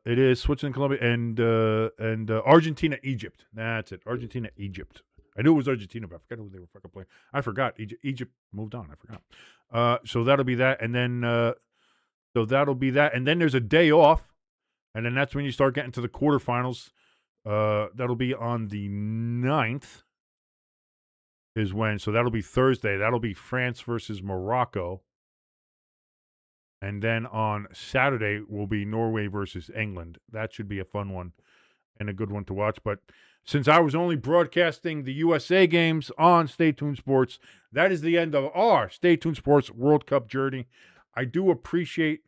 It is Switzerland, Colombia, and Argentina, Egypt. That's it. Argentina, Egypt. I knew it was Argentina, but I forgot who they were fucking playing. I forgot. Egypt moved on. I forgot. So that'll be that, and then and then there's a day off, and then that's when you start getting to the quarterfinals. That'll be on the 9th. Is when. So that'll be Thursday. That'll be France versus Morocco. And then on Saturday will be Norway versus England. That should be a fun one and a good one to watch. But since I was only broadcasting the USA games on Stay Tuned Sports, that is the end of our Stay Tuned Sports World Cup journey. I do appreciate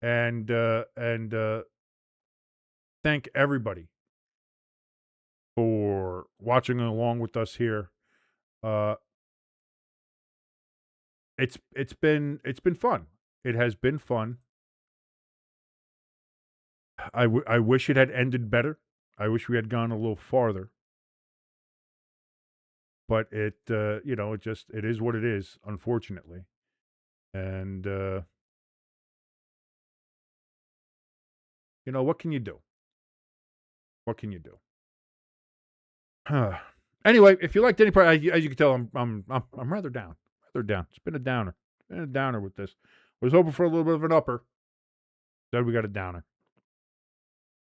and thank everybody for watching along with us here. It's been fun. It has been fun. I wish it had ended better. I wish we had gone a little farther. But it is what it is, unfortunately. And what can you do? What can you do? Anyway, if you liked any part, as you can tell, I'm rather down. It's been a downer. With this. Was hoping for a little bit of an upper. Instead, we got a downer.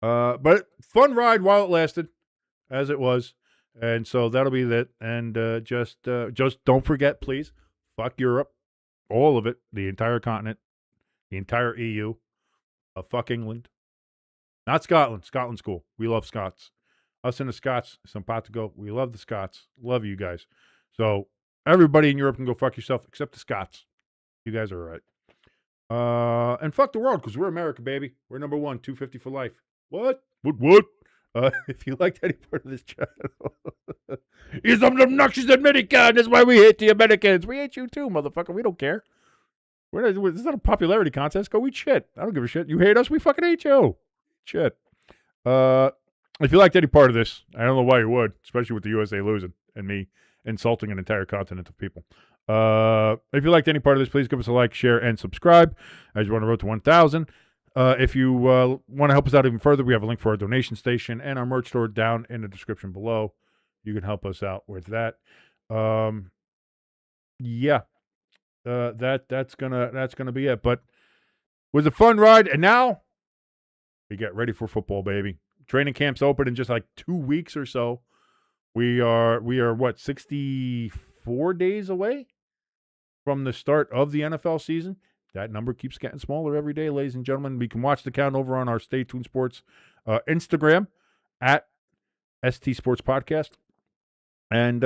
But fun ride while it lasted, as it was. And so that'll be that. And just don't forget, please, fuck Europe, all of it, the entire continent, the entire EU, fuck England, not Scotland. Scotland's cool. We love Scots. Us and the Scots, simpatico. We love the Scots. Love you guys. So everybody in Europe can go fuck yourself, except the Scots. You guys are all right. And fuck the world, because we're America, baby. We're number 1, 250 for life. What? If you liked any part of this channel, you're some obnoxious American. That's why we hate the Americans. We hate you too, motherfucker. We don't care. This is not a popularity contest. Go eat shit. I don't give a shit. You hate us, we fucking hate you. Shit. If you liked any part of this, I don't know why you would, especially with the USA losing and me insulting an entire continent of people. If you liked any part of this, please give us a like, share, and subscribe as you're on the road to 1,000. If you want to help us out even further, we have a link for our donation station and our merch store down in the description below. You can help us out with that. That's gonna be it. But it was a fun ride, and now we get ready for football, baby. Training camp's open in just like 2 weeks or so. We are what, 64 days away from the start of the NFL season. That number keeps getting smaller every day, ladies and gentlemen. We can watch the count over on our Stay Tuned Sports Instagram at ST Sports Podcast. And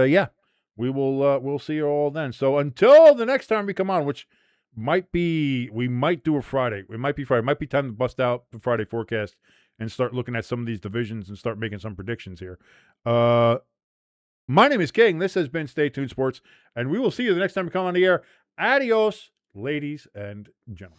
we'll see you all then. So until the next time we come on, which we might do a Friday. It might be Friday. It might be time to bust out the Friday forecast and start looking at some of these divisions and start making some predictions here. My name is King. This has been Stay Tuned Sports, and we will see you the next time we come on the air. Adios, ladies and gentlemen.